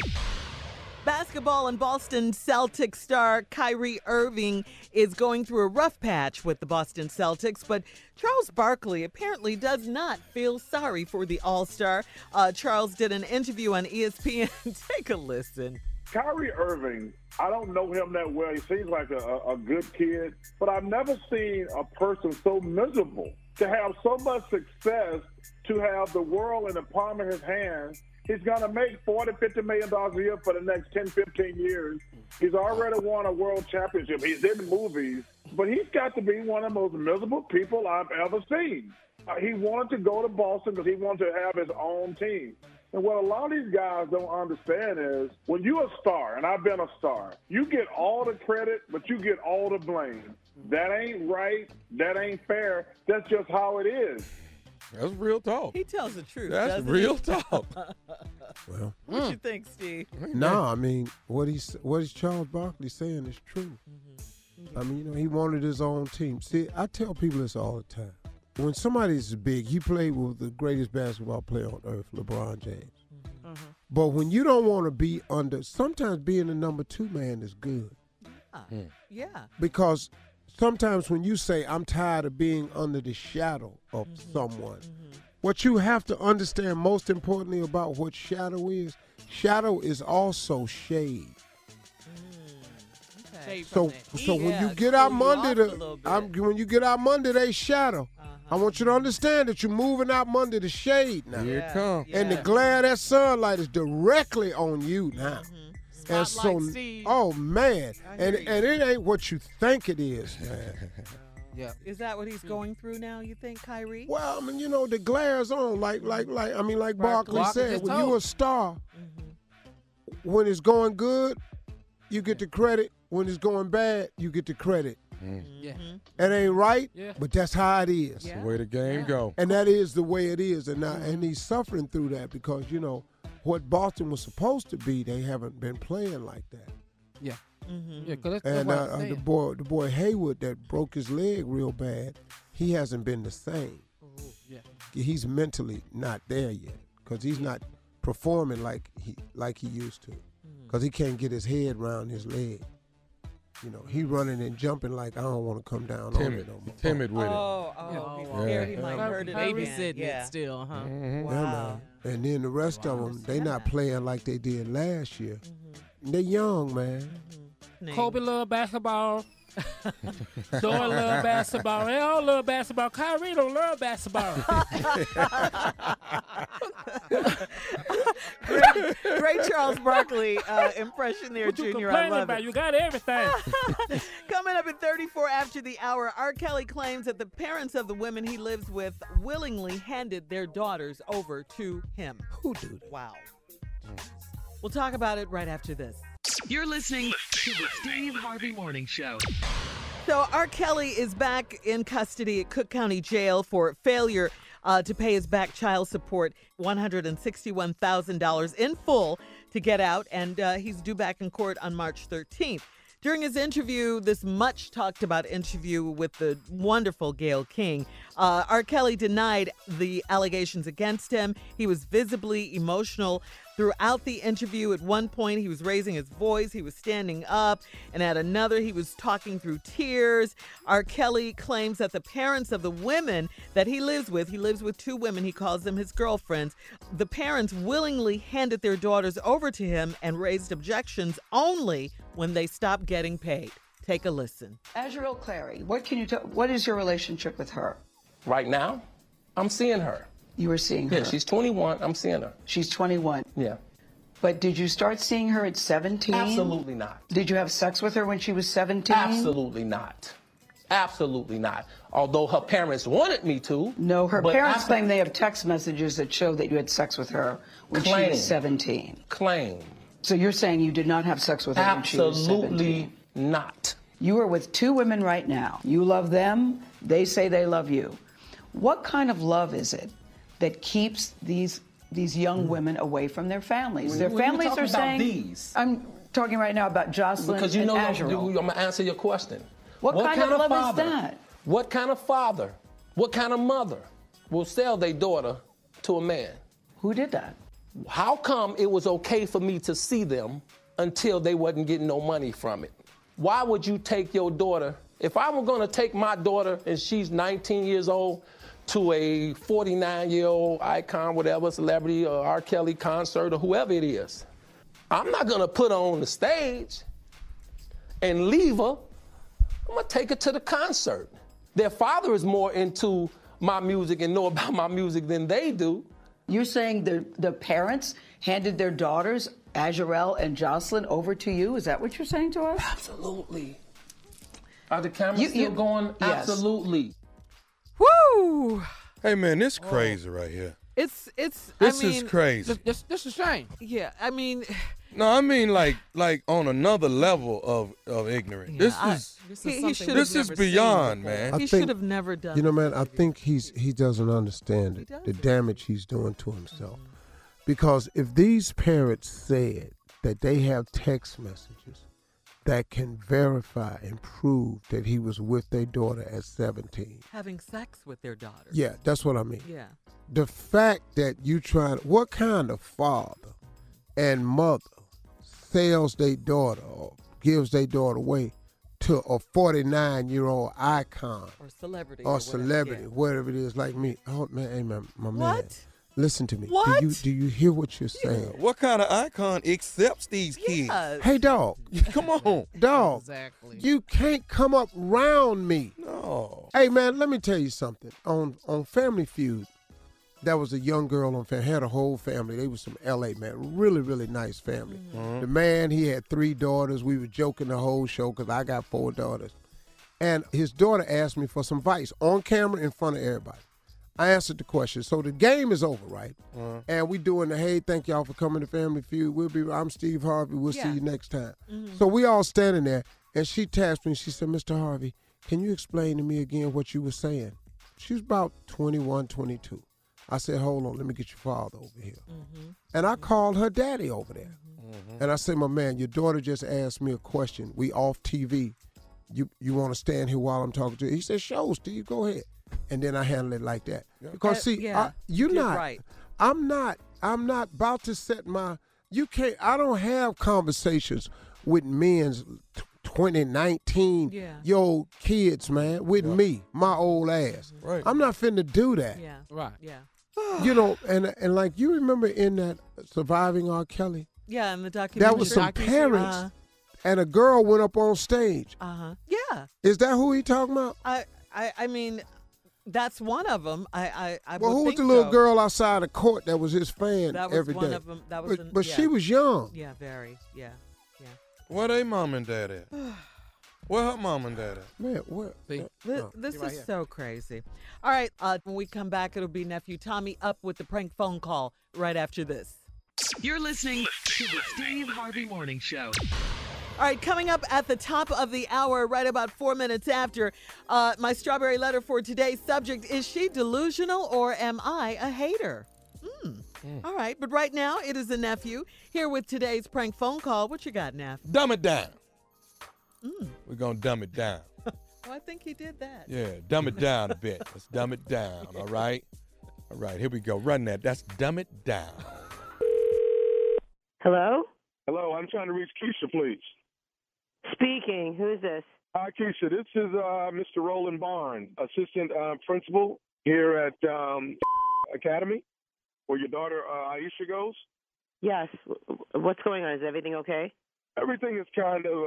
Basketball and Boston Celtics star Kyrie Irving is going through a rough patch with the Boston Celtics, but Charles Barkley apparently does not feel sorry for the All-Star. Charles did an interview on ESPN. Take a listen. Kyrie Irving, I don't know him that well. He seems like a good kid, but I've never seen a person so miserable. To have so much success, to have the world in the palm of his hand. He's going to make $40, $50 million a year for the next 10, 15 years. He's already won a world championship. He's in movies, but he's got to be one of the most miserable people I've ever seen. He wanted to go to Boston because he wanted to have his own team. And what a lot of these guys don't understand is when you're a star, and I've been a star, you get all the credit, but you get all the blame. That ain't right. That ain't fair. That's just how it is. That's real talk. He tells the truth. That's real talk. Well, what you think, Steve? No, I mean, what is Charles Barkley saying is true. Mm-hmm. I mean, he wanted his own team. See, I tell people this all the time. When somebody's big, he played with the greatest basketball player on earth, LeBron James. Mm-hmm. But when you don't want to be sometimes being the number two man is good. Yeah. Because sometimes when you say, I'm tired of being under the shadow of someone, what you have to understand most importantly about what shadow is also shade. Okay. So when you get out Monday, when you get out Monday, they shadow. I want you to understand that you're moving out from under the shade now. Here it comes. And the glare of that sunlight is directly on you now. And so, Steve. oh man, and it ain't what you think it is, man. Yeah. Is that what he's going through now, you think, Kyrie? Well, I mean, you know, the glare's on. Like Barkley said, when you're a star, when it's going good, you get the credit. When it's going bad, you get the credit. Yeah. It ain't right, but that's how it is. That's the way the game go. And that is the way it is. And he's suffering through that because, you know, what Boston was supposed to be, they haven't been playing like that. Yeah. Yeah, and the boy Haywood that broke his leg real bad, he hasn't been the same. Yeah. He's mentally not there yet because he's not performing like he used to because he can't get his head around his leg. You know, he running and jumping like I don't want to come down on it no more. Timid with it. He's scared he might hurt it again. Babysitting it still, huh? Yeah, man. And then the rest of them, they not playing like they did last year. They young, man. Kobe love basketball. Dora love basketball. They all love basketball. Kyrie don't love basketball. Great Charles Barkley impression there, what Junior. You I complaining love about? it. You got everything. Coming up at 34 after the hour, R. Kelly claims that the parents of the women he lives with willingly handed their daughters over to him. Who do that? Wow. We'll talk about it right after this. You're listening to the Steve Harvey Morning Show. So R. Kelly is back in custody at Cook County Jail for failure to pay his back child support, $161,000 in full to get out, and he's due back in court on March 13th. During his interview, this much talked about interview with the wonderful Gayle King, R. Kelly denied the allegations against him. He was visibly emotional throughout the interview. At one point, he was raising his voice, he was standing up, and at another, he was talking through tears. R. Kelly claims that the parents of the women that he lives with two women, he calls them his girlfriends, the parents willingly handed their daughters over to him and raised objections only when they stopped getting paid. Take a listen. Azrael Clary, what is your relationship with her? Right now, I'm seeing her. You were seeing her? Yeah, she's 21. I'm seeing her. She's 21. Yeah. But did you start seeing her at 17? Absolutely not. Did you have sex with her when she was 17? Absolutely not. Absolutely not. Although her parents wanted me to. No, her parents claim they have text messages that show that you had sex with her when she was 17. Claim. So you're saying you did not have sex with her when she was 17? Absolutely not. You are with two women right now. You love them. They say they love you. What kind of love is it that keeps these young women away from their families? Their families are saying. These? I'm talking right now about Jocelyn because you know and Azrael. I'm gonna answer your question. What kind of love father, is that? What kind of father? What kind of mother will sell their daughter to a man? Who did that? How come it was okay for me to see them until they wasn't getting no money from it? Why would you take your daughter? If I were gonna take my daughter and she's 19 years old to a 49-year-old icon, whatever, celebrity, or R. Kelly concert, or whoever it is, I'm not gonna put her on the stage and leave her. I'm gonna take her to the concert. Their father is more into my music and know about my music than they do. You're saying the parents handed their daughters, Azrael and Jocelyn, over to you? Is that what you're saying to us? Absolutely. Are the cameras still going? Yes. Absolutely. Woo! Hey man, this crazy right here. This is crazy. This is a shame. Yeah, I mean. No, I mean like on another level of ignorant. Yeah, this is beyond, man. He should have never done. You know, man, I think he doesn't understand it, the damage he's doing to himself. Because if these parents said that they have text messages that can verify and prove that he was with their daughter at 17. Having sex with their daughter. Yeah, that's what I mean. Yeah. The fact that what kind of father and mother sells their daughter or gives their daughter away to a 49-year-old icon or celebrity whatever it is, like me. Oh man, hey man, my man. What? Listen to me. What? Do you hear what you're saying? What kind of icon accepts these kids? Hey, dog. Come on. Dog. Exactly. You can't come up round me. No. Hey, man, let me tell you something. On Family Feud, there was a young girl on Family, had a whole family. They was from L.A., man. Really, really nice family. Mm-hmm. The man, he had 3 daughters. We were joking the whole show because I got 4 daughters. And his daughter asked me for some advice on camera in front of everybody. I answered the question. So the game is over, right? And we doing the, hey, thank y'all for coming to Family Feud. I'm Steve Harvey. We'll see you next time. Mm-hmm. So we all standing there, and she tapped me, and she said, Mr. Harvey, can you explain to me again what you were saying? She was about 21, 22. I said, hold on, let me get your father over here. And I called her daddy over there. And I said, my man, your daughter just asked me a question. We off TV. You want to stand here while I'm talking to you? He said, sure, Steve, go ahead. And then I handle it like that. Because see, you're not. Right. I'm not about to set my. You can't. I don't have conversations with men's 2019 yo kids, man, with me, my old ass. Right. I'm not finna do that. Yeah. Right. Yeah. You know, and like you remember in that Surviving R. Kelly. Yeah, in the documentary. That was some parents, and a girl went up on stage. Yeah. Is that who he talking about? I mean, that's one of them. I Well, would who was think the little so. girl outside the court that was his fan That was every one day? of them. That was but she was young. Yeah, very. Yeah. Where they mom and dad at? Where her mom and dad at? Man, what? This is so crazy. All right, when we come back, it'll be Nephew Tommy up with the prank phone call right after this. You're listening to the Steve Harvey Morning Show. All right, coming up at the top of the hour, right about 4 minutes after, my strawberry letter for today's subject, is she delusional or am I a hater? All right, but right now, it is the nephew here with today's prank phone call. What you got, Neff? Dumb it down. We're going to dumb it down. Oh, I think he did that. Yeah, dumb it down a bit. Let's dumb it down, all right? All right, here we go. Run that. That's dumb it down. Hello? Hello, I'm trying to reach Keisha, please. Speaking. Who is this? Hi, Keisha. This is Mr. Roland Barnes, assistant principal here at Academy, where your daughter Aisha goes. Yes. What's going on? Is everything okay? Everything is kind of,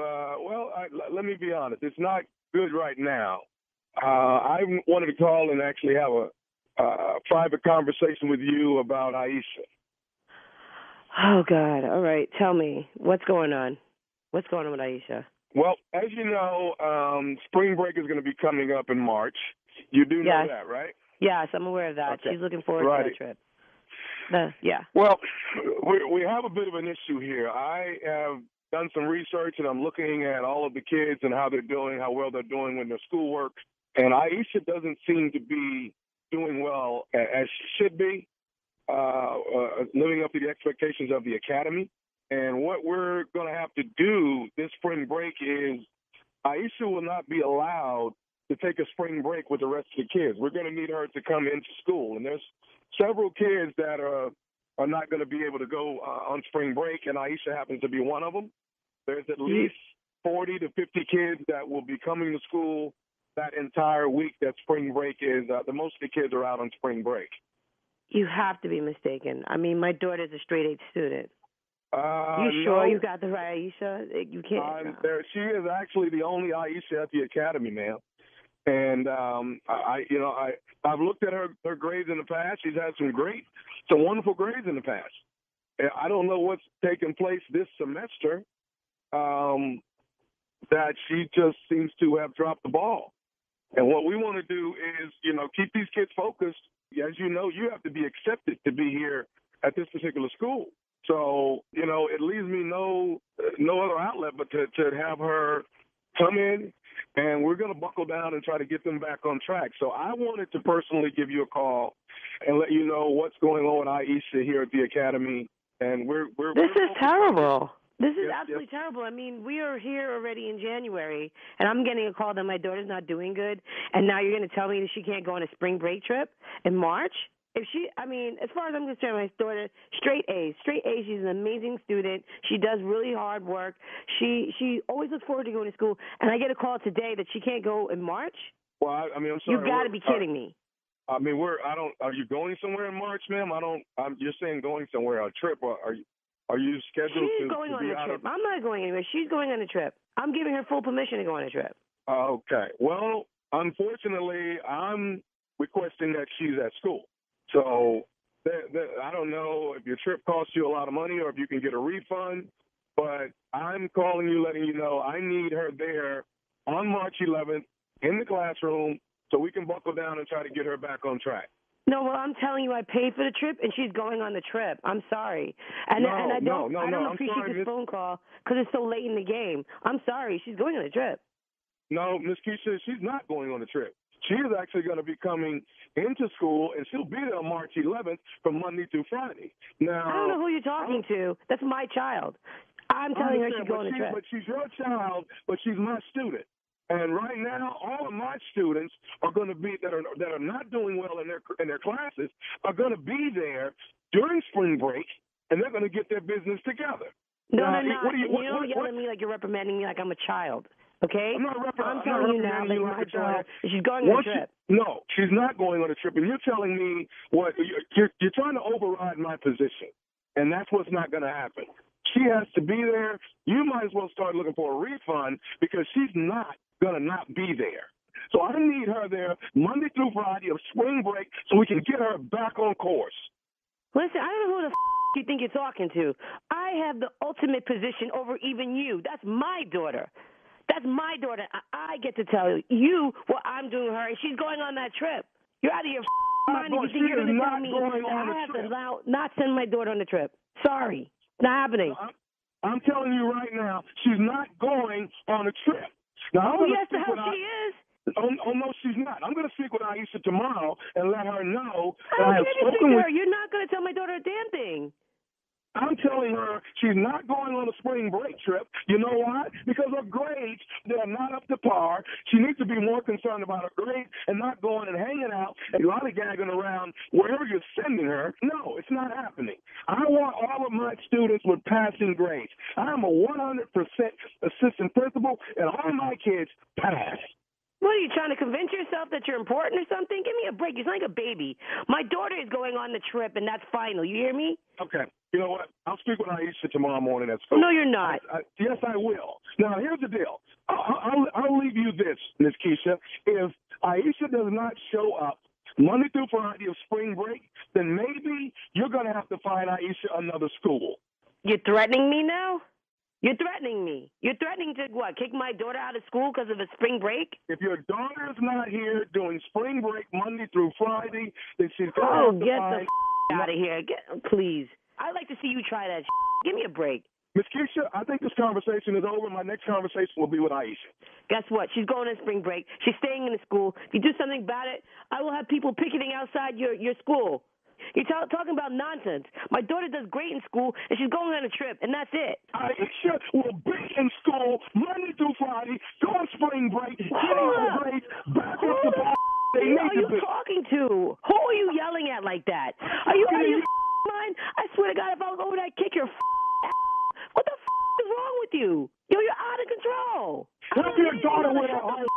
let me be honest. It's not good right now. I wanted to call and actually have a private conversation with you about Aisha. Oh, God. All right. Tell me. What's going on? What's going on with Aisha? Well, as you know, spring break is going to be coming up in March. You do know that, right? Yes, I'm aware of that. Okay. She's looking forward to that trip. Yeah. Well, we have a bit of an issue here. I have done some research, and I'm looking at all of the kids and how they're doing, how well they're doing with their schoolwork. And Aisha doesn't seem to be doing well as she should be, living up to the expectations of the academy. And what we're going to have to do this spring break is Aisha will not be allowed to take a spring break with the rest of the kids. We're going to need her to come into school. And there's several kids that are not going to be able to go on spring break, and Aisha happens to be one of them. There's at least 40 to 50 kids that will be coming to school that entire week that spring break is. The most of the kids are out on spring break. You have to be mistaken. I mean, my daughter's a straight-A student. You sure you got the right Aisha? You can't. She is actually the only Aisha at the academy, ma'am. And I've looked at her grades in the past. She's had some wonderful grades in the past. And I don't know what's taken place this semester that she just seems to have dropped the ball. And what we want to do is, keep these kids focused. As you know, you have to be accepted to be here at this particular school. So, it leaves me no other outlet but to have her come in, and we're going to buckle down and try to get them back on track. So I wanted to personally give you a call and let you know what's going on with Aisha here at the academy. And This is terrible. This is absolutely terrible. I mean, we are here already in January, and I'm getting a call that my daughter's not doing good, and now you're going to tell me that she can't go on a spring break trip in March? As far as I'm concerned, my daughter, straight A's. Straight A's. She's an amazing student. She does really hard work. She always looks forward to going to school. And I get a call today that she can't go in March? Well, I'm sorry. You've got to be kidding me. I mean, are you going somewhere in March, ma'am? You're saying going somewhere, a trip, or are you scheduled She's going on a trip. I'm not going anywhere. She's going on a trip. I'm giving her full permission to go on a trip. Okay. Well, unfortunately, I'm requesting that she's at school. So I don't know if your trip costs you a lot of money or if you can get a refund, but I'm calling you, letting you know I need her there on March 11th in the classroom so we can buckle down and try to get her back on track. No, well, I'm telling you, I paid for the trip, and she's going on the trip. I'm sorry. I don't appreciate this phone call because it's so late in the game. I'm sorry. She's going on a trip. No, Miss Keisha, she's not going on the trip. She is actually going to be coming into school, and she'll be there on March 11th from Monday through Friday. Now, I don't know who you're talking to. That's my child. I'm telling her she's going on a trip. But she's your child, but she's my student. And right now, all of my students are going to be that are not doing well in their classes are going to be there during spring break, and they're going to get their business together. No, they're not. You don't yell at me like you're reprimanding me like I'm a child. Okay? I'm telling you now that my child, she's going on a trip. No, she's not going on a trip. And you're telling me what you're trying to override my position, and that's what's not going to happen. She has to be there. You might as well start looking for a refund because she's not going to not be there. So I need her there Monday through Friday of spring break so we can get her back on course. Listen, I don't know who the you think you're talking to. I have the ultimate position over even you. That's my daughter. That's my daughter. I get to tell you what I'm doing her, and she's going on that trip. You're out of your mind if you think you're going to tell me that I have to not send my daughter on the trip. Sorry. It's not happening. I'm telling you right now, she's not going on a trip. Now, yes, the hell she is. Oh, no, she's not. I'm going to speak with Aisha tomorrow and let her know that I have have spoken with her. You're not going to tell my daughter a damn thing. I'm telling her she's not going on a spring break trip. You know why? Because her grades, they're not up to par. She needs to be more concerned about her grades and not going and hanging out and lollygagging around wherever you're sending her. No, it's not happening. I want all of my students with passing grades. I'm a 100% assistant principal, and all my kids pass. What, are you trying to convince yourself that you're important or something? Give me a break. You're like a baby. My daughter is going on the trip, and that's final. You hear me? Okay. You know what? I'll speak with Aisha tomorrow morning at school. No, you're not. Yes, I will. Now, here's the deal. I'll leave you this, Miss Keisha. If Aisha does not show up Monday through Friday of spring break, then maybe you're going to have to find Aisha another school. You're threatening me now? You're threatening me. You're threatening to, what, kick my daughter out of school because of a spring break? If your daughter is not here doing spring break Monday through Friday, then she's going to have to get find... the out of here. Please. I'd like to see you try that. Give me a break. Miss Keisha, I think this conversation is over. My next conversation will be with Aisha. Guess what? She's going on spring break. She's staying in the school. If you do something about it, I will have people picketing outside your school. You're talking about nonsense. My daughter does great in school, and she's going on a trip, and that's it. Aisha will be in school Monday through Friday, go on spring break, getting her grades back up to par. Who are you talking to? Who are you yelling at like that? Are you out of your mind? I swear to God, if I was over there, I'd kick your What the is wrong with you? Yo, you're out of control. Help your daughter with her heart.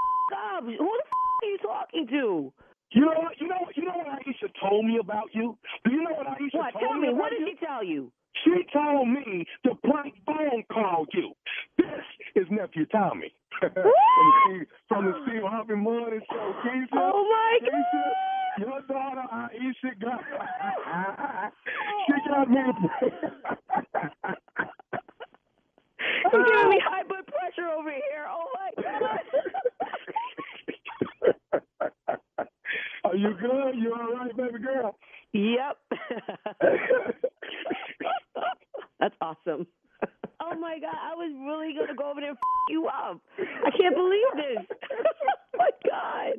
Who the are you talking to? You know what? You know what Aisha told me about you? Do you know what Aisha told me? Tell me. About What did you? she tell you? She told me to prank phone call you. This is nephew Tommy from the Steve Harvey Morning Show. Keisha, oh my God! Keisha, your daughter Aisha got she got me. You're giving me high blood pressure over here. Oh my God! Are you good? You all right, baby girl? Yep. That's awesome. Oh my God, I was really going to go over there and you up. I can't believe this. Oh my God.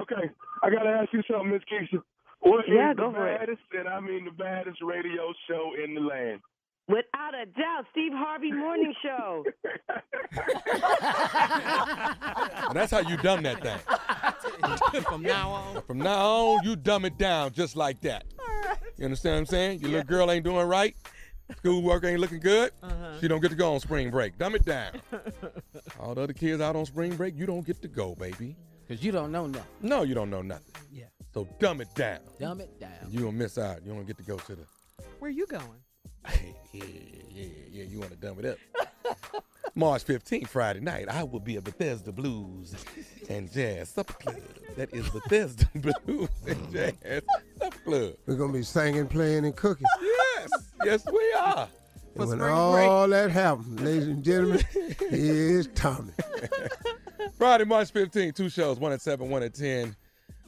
Okay, I got to ask you something, Miss Keisha. What is go the for it. baddest, and I mean the baddest radio show in the land? Without a doubt, Steve Harvey Morning Show. And that's how you dumb that thing. From now on. From now on, you dumb it down just like that. You understand what I'm saying? Your little girl ain't doing right. Schoolwork ain't looking good. She don't get to go on spring break. Dumb it down. All the other kids out on spring break, you don't get to go, baby. Because you don't know nothing. No, you don't know nothing. Yeah. So dumb it down. Dumb it down. You don't miss out. You don't get to go to the. Where you going? Yeah. You want to dumb it up. March 15th, Friday night, I will be at Bethesda Blues and Jazz Supper Club. That is Bethesda Blues and Jazz Supper Club. We're going to be singing, playing, and cooking. Yes, we are. And when all that happens, ladies and gentlemen, here's Tommy. Friday, March 15th, 2 shows, one at 7, one at 10.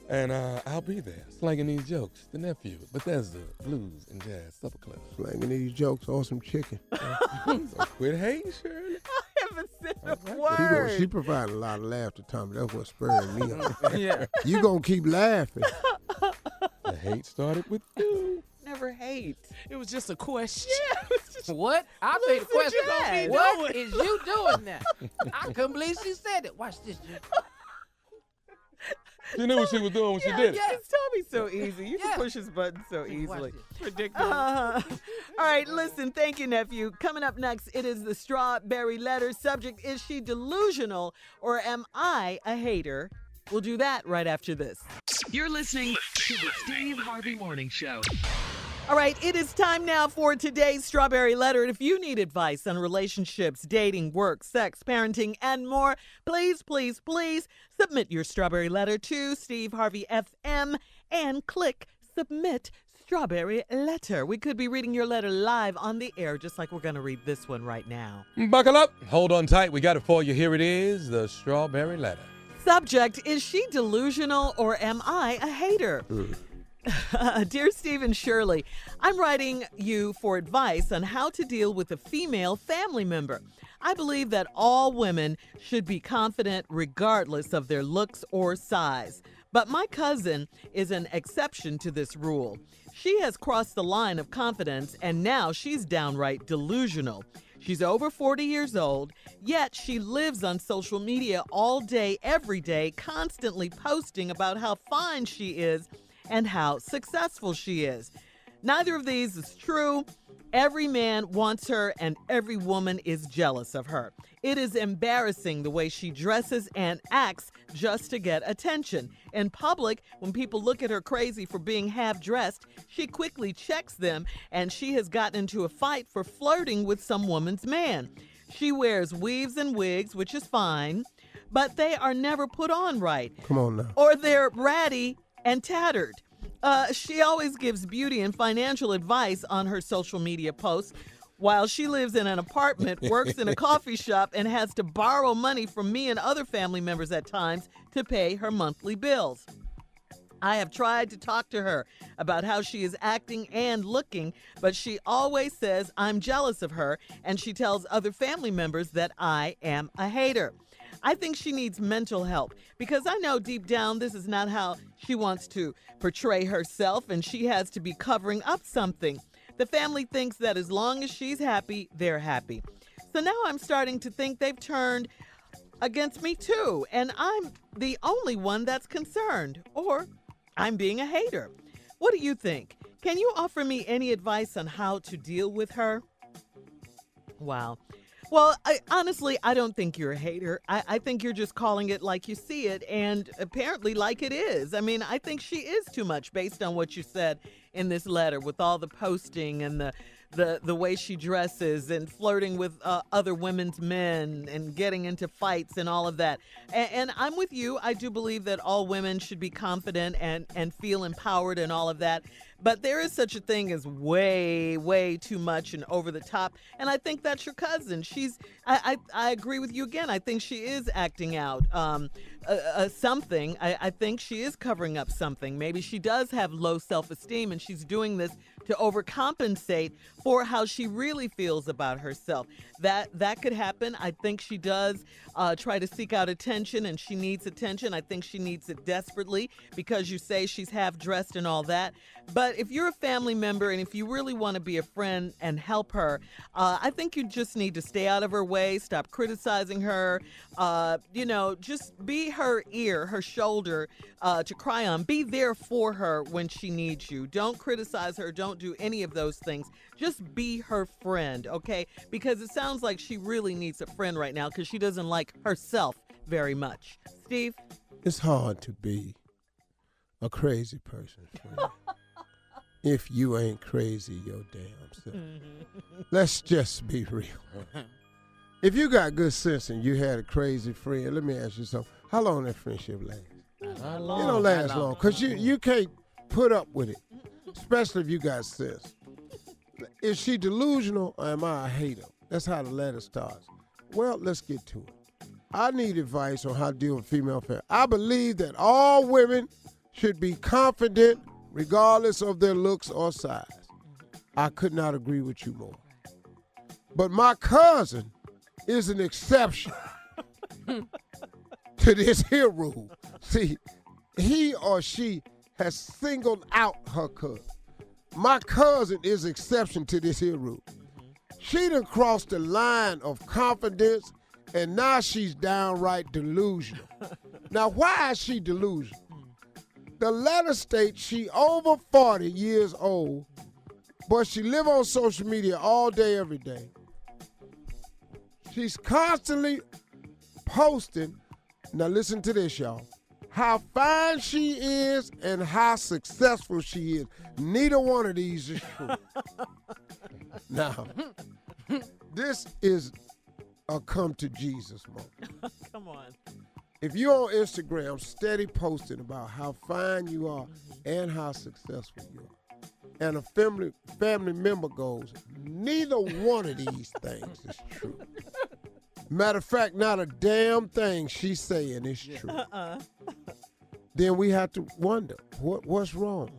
And I'll be there, slanging these jokes. The nephew, Bethesda Blues and Jazz Supper Club. Slanging these jokes on some chicken. So quit hating, Shirley. I haven't said a word. She provided a lot of laughter, Tommy. That's what's spurring me on. Yeah. You going to keep laughing. The hate started with you. Never hate. It was just a question. Yeah, it was just What? I made a question. Jazz. What is you doing now? I couldn't believe she said it. Watch this. She knew what she was doing when she did it. Yes, Tommy's so easy. You can push his button so easily. Ridiculous. All right, listen, thank you, nephew. Coming up next, it is the Strawberry Letter. Subject, is she delusional or am I a hater? We'll do that right after this. You're listening to the Steve Harvey Morning Show. All right, it is time now for today's Strawberry Letter. And if you need advice on relationships, dating, work, sex, parenting, and more, please submit your Strawberry Letter to Steve Harvey FM and click Submit Strawberry Letter. We could be reading your letter live on the air, just like we're going to read this one right now. Buckle up. Hold on tight. We got it for you. Here it is, the Strawberry Letter. Subject, is she delusional or am I a hater? Dear Steve and Shirley, I'm writing you for advice on how to deal with a female family member. I believe that all women should be confident regardless of their looks or size. But my cousin is an exception to this rule. She has crossed the line of confidence and now she's downright delusional. She's over 40 years old, yet she lives on social media all day, every day, constantly posting about how fine she is and how successful she is. Neither of these is true. Every man wants her and every woman is jealous of her. It is embarrassing the way she dresses and acts just to get attention. In public, when people look at her crazy for being half-dressed, she quickly checks them, and she has gotten into a fight for flirting with some woman's man. She wears weaves and wigs, which is fine, but they are never put on right. Come on now. Or they're ratty and tattered. She always gives beauty and financial advice on her social media posts while she lives in an apartment, works in a coffee shop, and has to borrow money from me and other family members at times to pay her monthly bills. I have tried to talk to her about how she is acting and looking, but she always says I'm jealous of her, and she tells other family members that I am a hater. I think she needs mental help because I know deep down this is not how she wants to portray herself, and she has to be covering up something. The family thinks that as long as she's happy, they're happy. So now I'm starting to think they've turned against me too, and I'm the only one that's concerned, or I'm being a hater. What do you think? Can you offer me any advice on how to deal with her? Wow. Well, honestly, I don't think you're a hater. I think you're just calling it like you see it, and apparently like it is. I mean, I think she is too much based on what you said in this letter with all the posting and the way she dresses and flirting with other women's men and getting into fights and all of that. And I'm with you. I do believe that all women should be confident and feel empowered and all of that. But there is such a thing as way, way too much and over the top. And I think that's your cousin. I agree with you again. I think she is acting out something. I think she is covering up something. Maybe she does have low self-esteem and she's doing this to overcompensate for how she really feels about herself. That could happen. I think she does try to seek out attention, and she needs attention. I think she needs it desperately because you say she's half-dressed and all that. But if you're a family member and if you really want to be a friend and help her, I think you just need to stay out of her way, stop criticizing her, just be her ear, her shoulder to cry on. Be there for her when she needs you. Don't criticize her. Don't do any of those things. Just be her friend, okay? Because it sounds like she really needs a friend right now because she doesn't like herself very much. Steve? It's hard to be a crazy person's friend. If you ain't crazy your damn self. Let's just be real. If you got good sense and you had a crazy friend, let me ask you something. How long that friendship lasts? Not It long. don't last long because you can't put up with it, especially if you got sense. Is she delusional or am I a hater? That's how the letter starts. Well, let's get to it. I need advice on how to deal with female friends. I believe that all women should be confident regardless of their looks or size. I could not agree with you more. But my cousin is an exception to this here rule. See, he or she has singled out her cousin. My cousin is an exception to this here rule. She done crossed the line of confidence, and now she's downright delusional. Now, why is she delusional? The letter states she over 40 years old, but she live on social media all day, every day. She's constantly posting, now listen to this, y'all, how fine she is and how successful she is. Neither one of these is true. Now, this is a come to Jesus moment. Come on. If you're on Instagram steady posting about how fine you are and how successful you are, and a family member goes, neither one of these things is true. Matter of fact, not a damn thing she's saying is true. Then we have to wonder, what's wrong?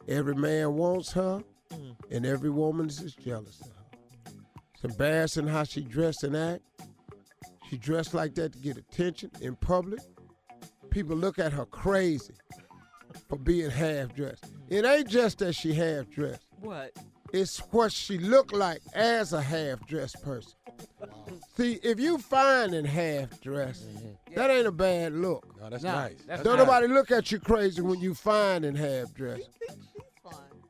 Every man wants her, and every woman is jealous of her. It's embarrassing how she dressed and act. She dressed like that to get attention in public. People look at her crazy for being half-dressed. It ain't just that she half-dressed. What? It's what she looked like as a half-dressed person. Wow. See, if you fine and half-dressed, that ain't a bad look. No, that's nice. Don't nobody look at you crazy when you fine and half-dressed.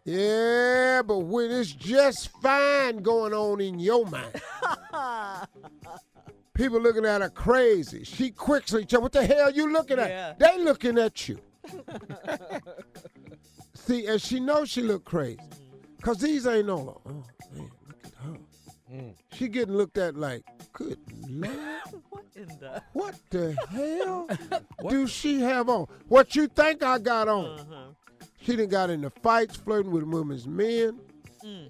Yeah, but when it's just fine going on in your mind. People looking at her crazy. She quickly, what the hell you looking at? Yeah. They looking at you. See, and she knows she look crazy. Because these ain't no, oh, man, look at her. She getting looked at like, good Lord. What the hell do she have on? What you think I got on? She done got into fights, flirting with women's men.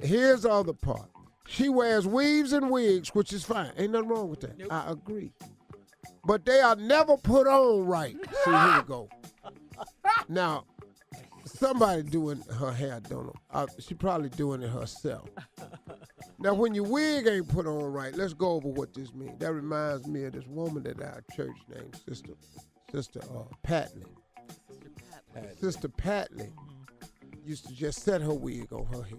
Here's the other part. She wears weaves and wigs, which is fine. Ain't nothing wrong with that. Nope. I agree. But they are never put on right. See, here we go. Now, somebody doing her hair, don't know. She probably doing it herself. Now, when your wig ain't put on right, let's go over what this means. That reminds me of this woman at our church named Sister Patley. Sister Patley used to just set her wig on her head.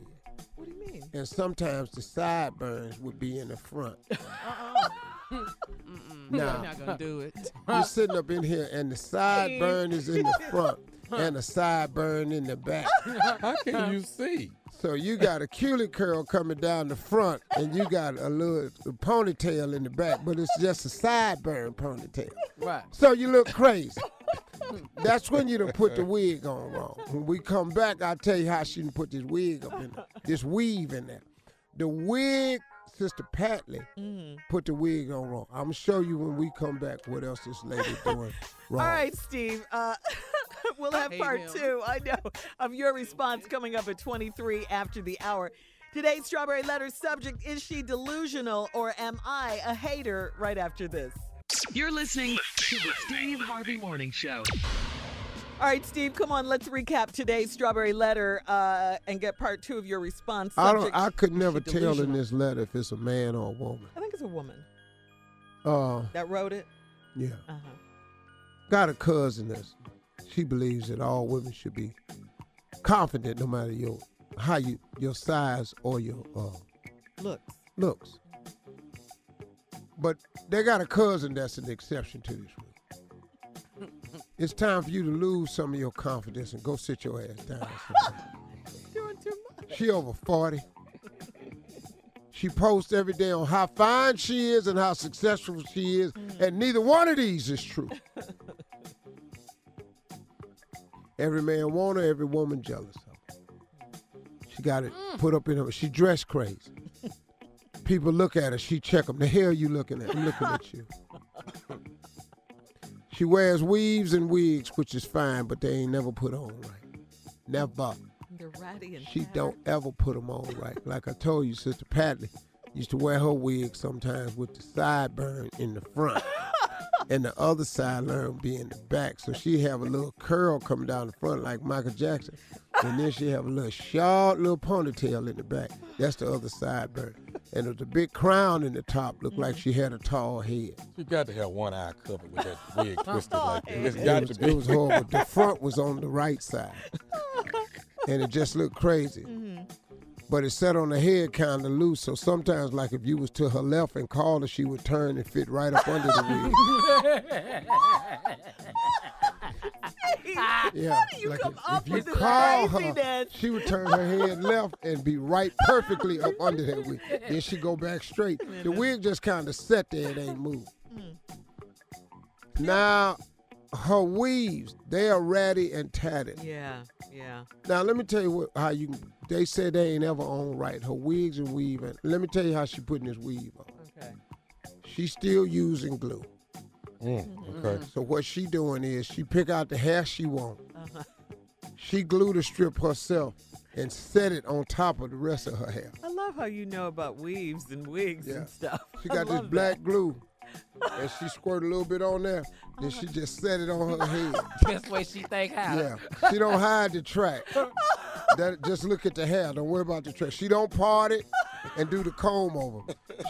What do you mean? And sometimes the sideburns would be in the front. Now, I'm not gonna do it. You're sitting up in here and the sideburn is in the front and a sideburn in the back. How can you see? So you got a cutie curl coming down the front and you got a little ponytail in the back, but it's just a sideburn ponytail. Right. So you look crazy. That's when you done put the wig on wrong. When we come back, I'll tell you how she done put this wig up in there, this weave in there. The wig, Sister Patley, put the wig on wrong. I'm going to show you when we come back what else this lady doing wrong. All right, Steve. We'll have part 2, I know, of your response coming up at 23 after the hour. Today's Strawberry Letter subject, is she delusional or am I a hater? Right after this. You're listening to the Steve Harvey Morning Show. All right, Steve, come on. Let's recap today's Strawberry Letter and get part 2 of your response. I could never tell in this letter if it's a man or a woman. I think it's a woman. That wrote it? Yeah. Got a cousin that she believes that all women should be confident no matter your size or your looks. But they got a cousin that's an exception to this rule. It's time for you to lose some of your confidence and go sit your ass down. Doing too much. She over 40. She posts every day on how fine she is and how successful she is, and neither one of these is true. Every man want her, every woman jealous of her. She got it put up in her. She dressed crazy. People look at her. She check them. The hell you looking at? I'm looking at you. She wears weaves and wigs, which is fine, but they ain't never put on right. Never. They're ratty and She don't ever put them on right. Like I told you, Sister Patty used to wear her wig sometimes with the sideburn in the front. And the other sideburn be in the back. So she have a little curl coming down the front like Michael Jackson. And then she have a little short little ponytail in the back. That's the other sideburn. And the big crown in the top looked like she had a tall head. You got to have one eye covered with that wig twisted like that. It's got to be. It was horrible. The front was on the right side. And it just looked crazy. But it sat on the head kind of loose, so sometimes, like if you was to her left and called her, she would turn and fit right up under the wig. Yeah, like if you call her, she would turn her head left and be right perfectly up under that wig. Then she go back straight. The wig just kind of sat there and ain't moved. Now, her weaves, they are ratty and tatted. Yeah. Now, let me tell you how you can. They said they ain't ever on right. Her wigs and weave. And let me tell you how she putting this weave on. Okay. She's still using glue. Okay. So what she doing is she pick out the hair she want. She glue the strip herself and set it on top of the rest of her hair. I love how you know about weaves and wigs and stuff. She got this black glue. And she squirt a little bit on there, then she just set it on her head. Best way she think how. Yeah, she don't hide the track. Just look at the hair. Don't worry about the track. She don't part it and do the comb over.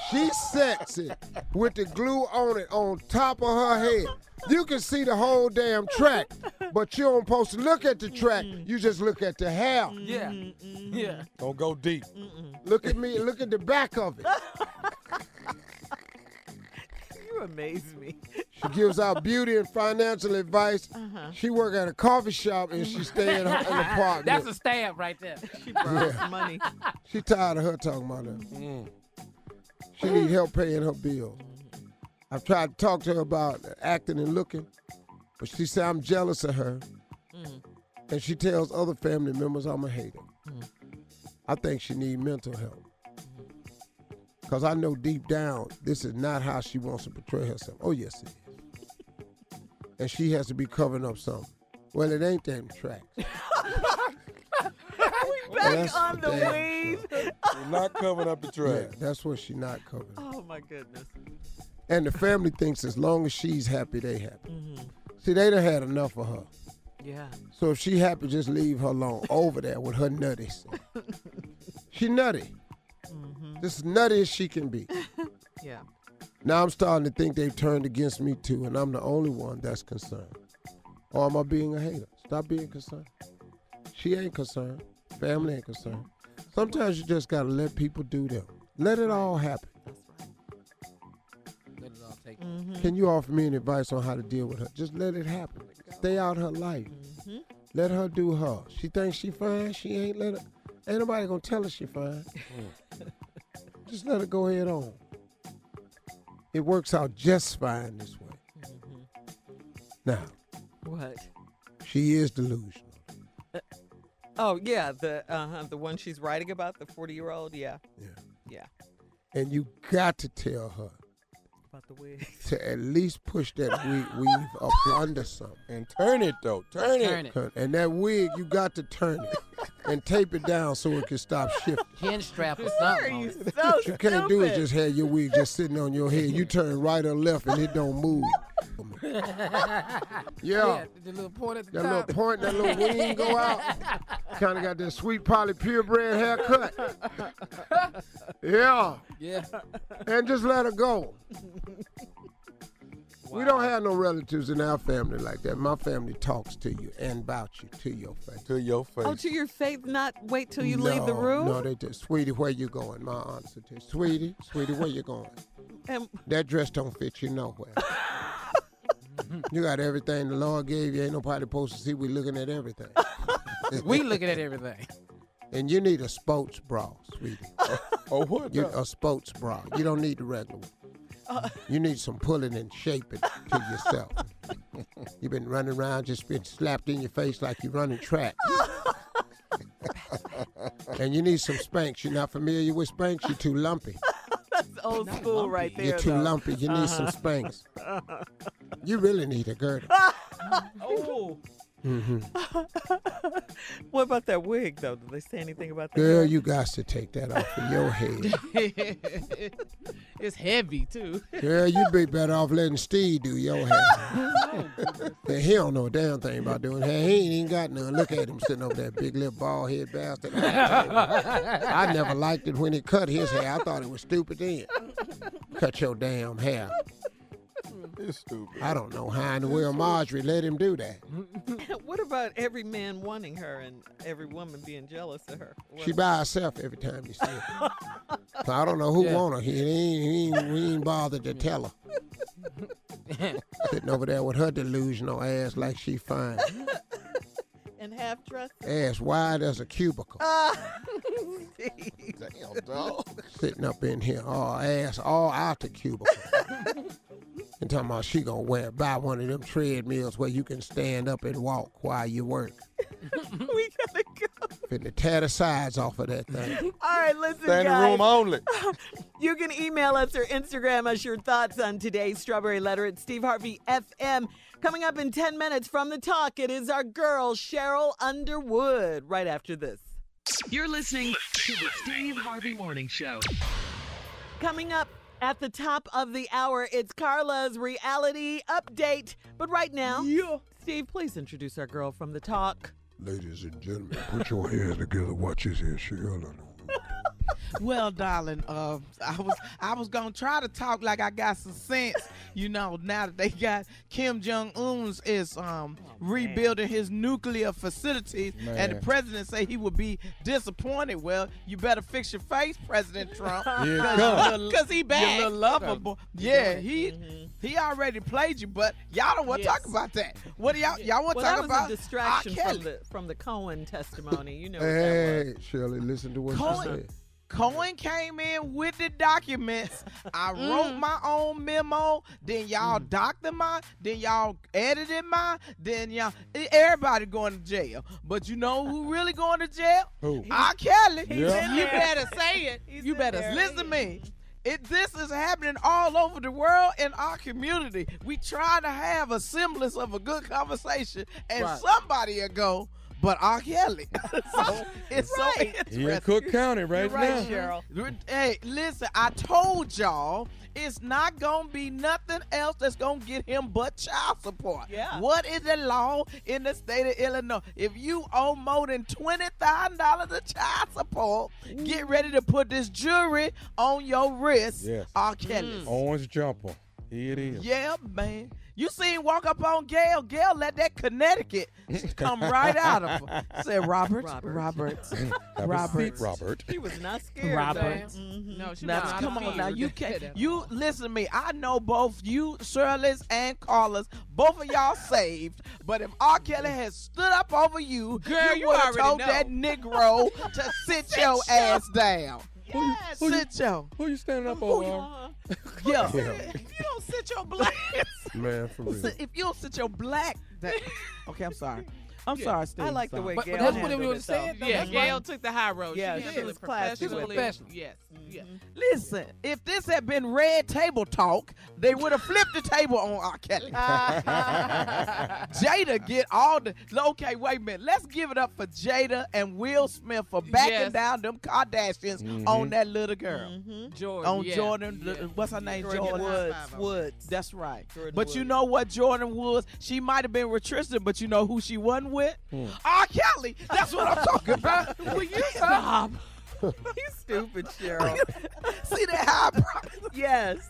She sets it with the glue on it on top of her head. You can see the whole damn track, but you don't supposed to look at the track. You just look at the hair. Yeah. Don't go deep. Look at me. Look at the back of it. You amaze me. She gives out beauty and financial advice. She work at a coffee shop and she stay in her apartment. That's a stab right there. She borrows money. She tired of her talking about that. She need help paying her bills. I've tried to talk to her about acting and looking, but she said I'm jealous of her. And she tells other family members I'm a hater. I think she need mental help. Because I know deep down, this is not how she wants to portray herself. Oh, yes, it is. And she has to be covering up something. Well, it ain't them tracks. We back on the weave. You're not covering up the track. Yeah, that's what she not covering. Oh, my goodness. And the family thinks as long as she's happy, they happy. See, they done had enough of her. Yeah. So if she happy, just leave her alone over there with her nutties. She nutty. As nutty as she can be. Yeah. Now I'm starting to think they've turned against me too, and I'm the only one that's concerned. Or am I being a hater? Stop being concerned. She ain't concerned. Family ain't concerned. Sometimes you just gotta let people do them. Let it all happen. That's right. Let it all take. Can you offer me any advice on how to deal with her? Just let it happen. Stay out her life. Let her do her. She thinks she fine. She ain't let her. Ain't nobody gonna tell her she fine. Just let her go ahead on. It works out just fine this way. Now. What? She is delusional. Oh, yeah, the one she's writing about, the 40-year-old, yeah. And you got to tell her about the wig to at least push that weave up under something. And turn it, though. Turn it. And that wig, you got to turn it and tape it down so it can stop shifting. Chin strap or something. What you can't do is just have your wig just sitting on your head. You turn right or left and it don't move. Yeah. The little point at the that top. little point, that little wing go out. Kind of got that sweet Polly purebred haircut. Yeah. And just let her go. We don't have no relatives in our family like that. My family talks to you and about you to your face. To your face. Oh, to your face, not wait till you leave the room? No, they just, sweetie, where you going? My aunt said, sweetie, where you going? That dress don't fit you nowhere. You got everything the Lord gave you. Ain't nobody supposed to see we looking at everything. We looking at everything. And you need a sports bra, sweetie. Oh, what? A sports bra. You don't need the regular one. You need some pulling and shaping to yourself. You've been running around, just been slapped in your face like you're running track. And you need some Spanx. You're not familiar with Spanx? You're too lumpy. That's old school right there. You're too though. lumpy. You need some Spanx. You really need a girdle. Oh. Mm-hmm. What about that wig, though? Did they say anything about that? Girl, you got to take that off of your head. It's heavy, too. Girl, you'd be better off letting Steve do your hair. And he don't know a damn thing about doing hair. He ain't even got none. Look at him sitting over that big little bald head bastard. I never liked it when he cut his hair. I thought it was stupid then. Cut your damn hair. It's stupid. I don't know how in the world Marjorie let him do that. What about every man wanting her and every woman being jealous of her? She by herself every time you see her. So I don't know who want her. He ain't bothered to tell her. Sitting over there with her delusional ass like she fine. And half dressed? Ass wide as a cubicle. Damn, dog. Sitting up in here, all ass all out the cubicle. And talking about she gonna buy one of them treadmills where you can stand up and walk while you work. We gotta go. Finna tear the sides off of that thing. All right, listen, Standing guys. room only. You can email us or Instagram us your thoughts on today's Strawberry Letter at Steve Harvey FM. Coming up in 10 minutes from the talk, it is our girl, Sheryl Underwood, right after this. You're listening to the Steve Harvey Morning Show. Coming up at the top of the hour, it's Carla's reality update. But right now, Steve, please introduce our girl from the talk. Ladies and gentlemen, put your hands together. Watch this here, Sheryl Underwood. Well, darling, I was gonna try to talk like I got some sense, now that they got Kim Jong-un is rebuilding his nuclear facilities, and the president say he would be disappointed. Well, you better fix your face, President Trump, because he bad. Your little lovable. Yeah, he already played you, but y'all don't want to talk about that. What do y'all want to talk about? That was a distraction from the Cohen testimony. You know what that Hey, was. Shirley, listen to what she said. Cohen came in with the documents. I wrote my own memo. Then y'all doctored mine. Then y'all edited mine. Then everybody going to jail. But you know who really going to jail? Who? R. Kelly. Yeah. You better say it. You better listen to me. This is happening all over the world in our community. We try to have a semblance of a good conversation, and somebody will go, but R. Kelly. So it's so interesting. He in Cook County right now. Cheryl. Hey, listen, I told y'all it's not going to be nothing else that's going to get him but child support. Yeah. What is the law in the state of Illinois? If you owe more than $20,000 of child support, get ready to put this jewelry on your wrist. Yes. R. Kelly. Orange jumper. Here it is. Yeah, man. You seen him walk up on Gail. Gail let that Connecticut come right out of her. Said, Robert. She was not scared. Robert. No, she Now, was come not on now. feared. You can't. You listen to me. I know both you, Shirley's, and Carla's. Both of y'all saved. But if R. Kelly had stood up over you, Girl, you would have already told know. that Negro to sit your ass down. Yes. Who you standing up over? Yeah. If you don't sit your black Man, for real. If you don't sit your black. Okay, I'm sorry. I'm sorry, Steve. I like the way But Gail that's handled what it, was said. though. Yeah, Gail took the high road. Yeah, she she did was it classy with it. professionally. Yes. Yeah. Listen, if this had been Red Table Talk, they would have flipped the table on R. Kelly. Jada get all the... Okay, wait a minute. Let's give it up for Jada and Will Smith for backing down them Kardashians on that little girl. Jordan. On Jordan, what's her name? Jordan Woods. That's right. Jordan But you Woods. know what Jordan Woods, she might have been with Tristan, but you know who she wasn't with? R. Kelly. That's what I'm talking about. Will you stop? You stupid, Cheryl. See that how I brought it? Yes.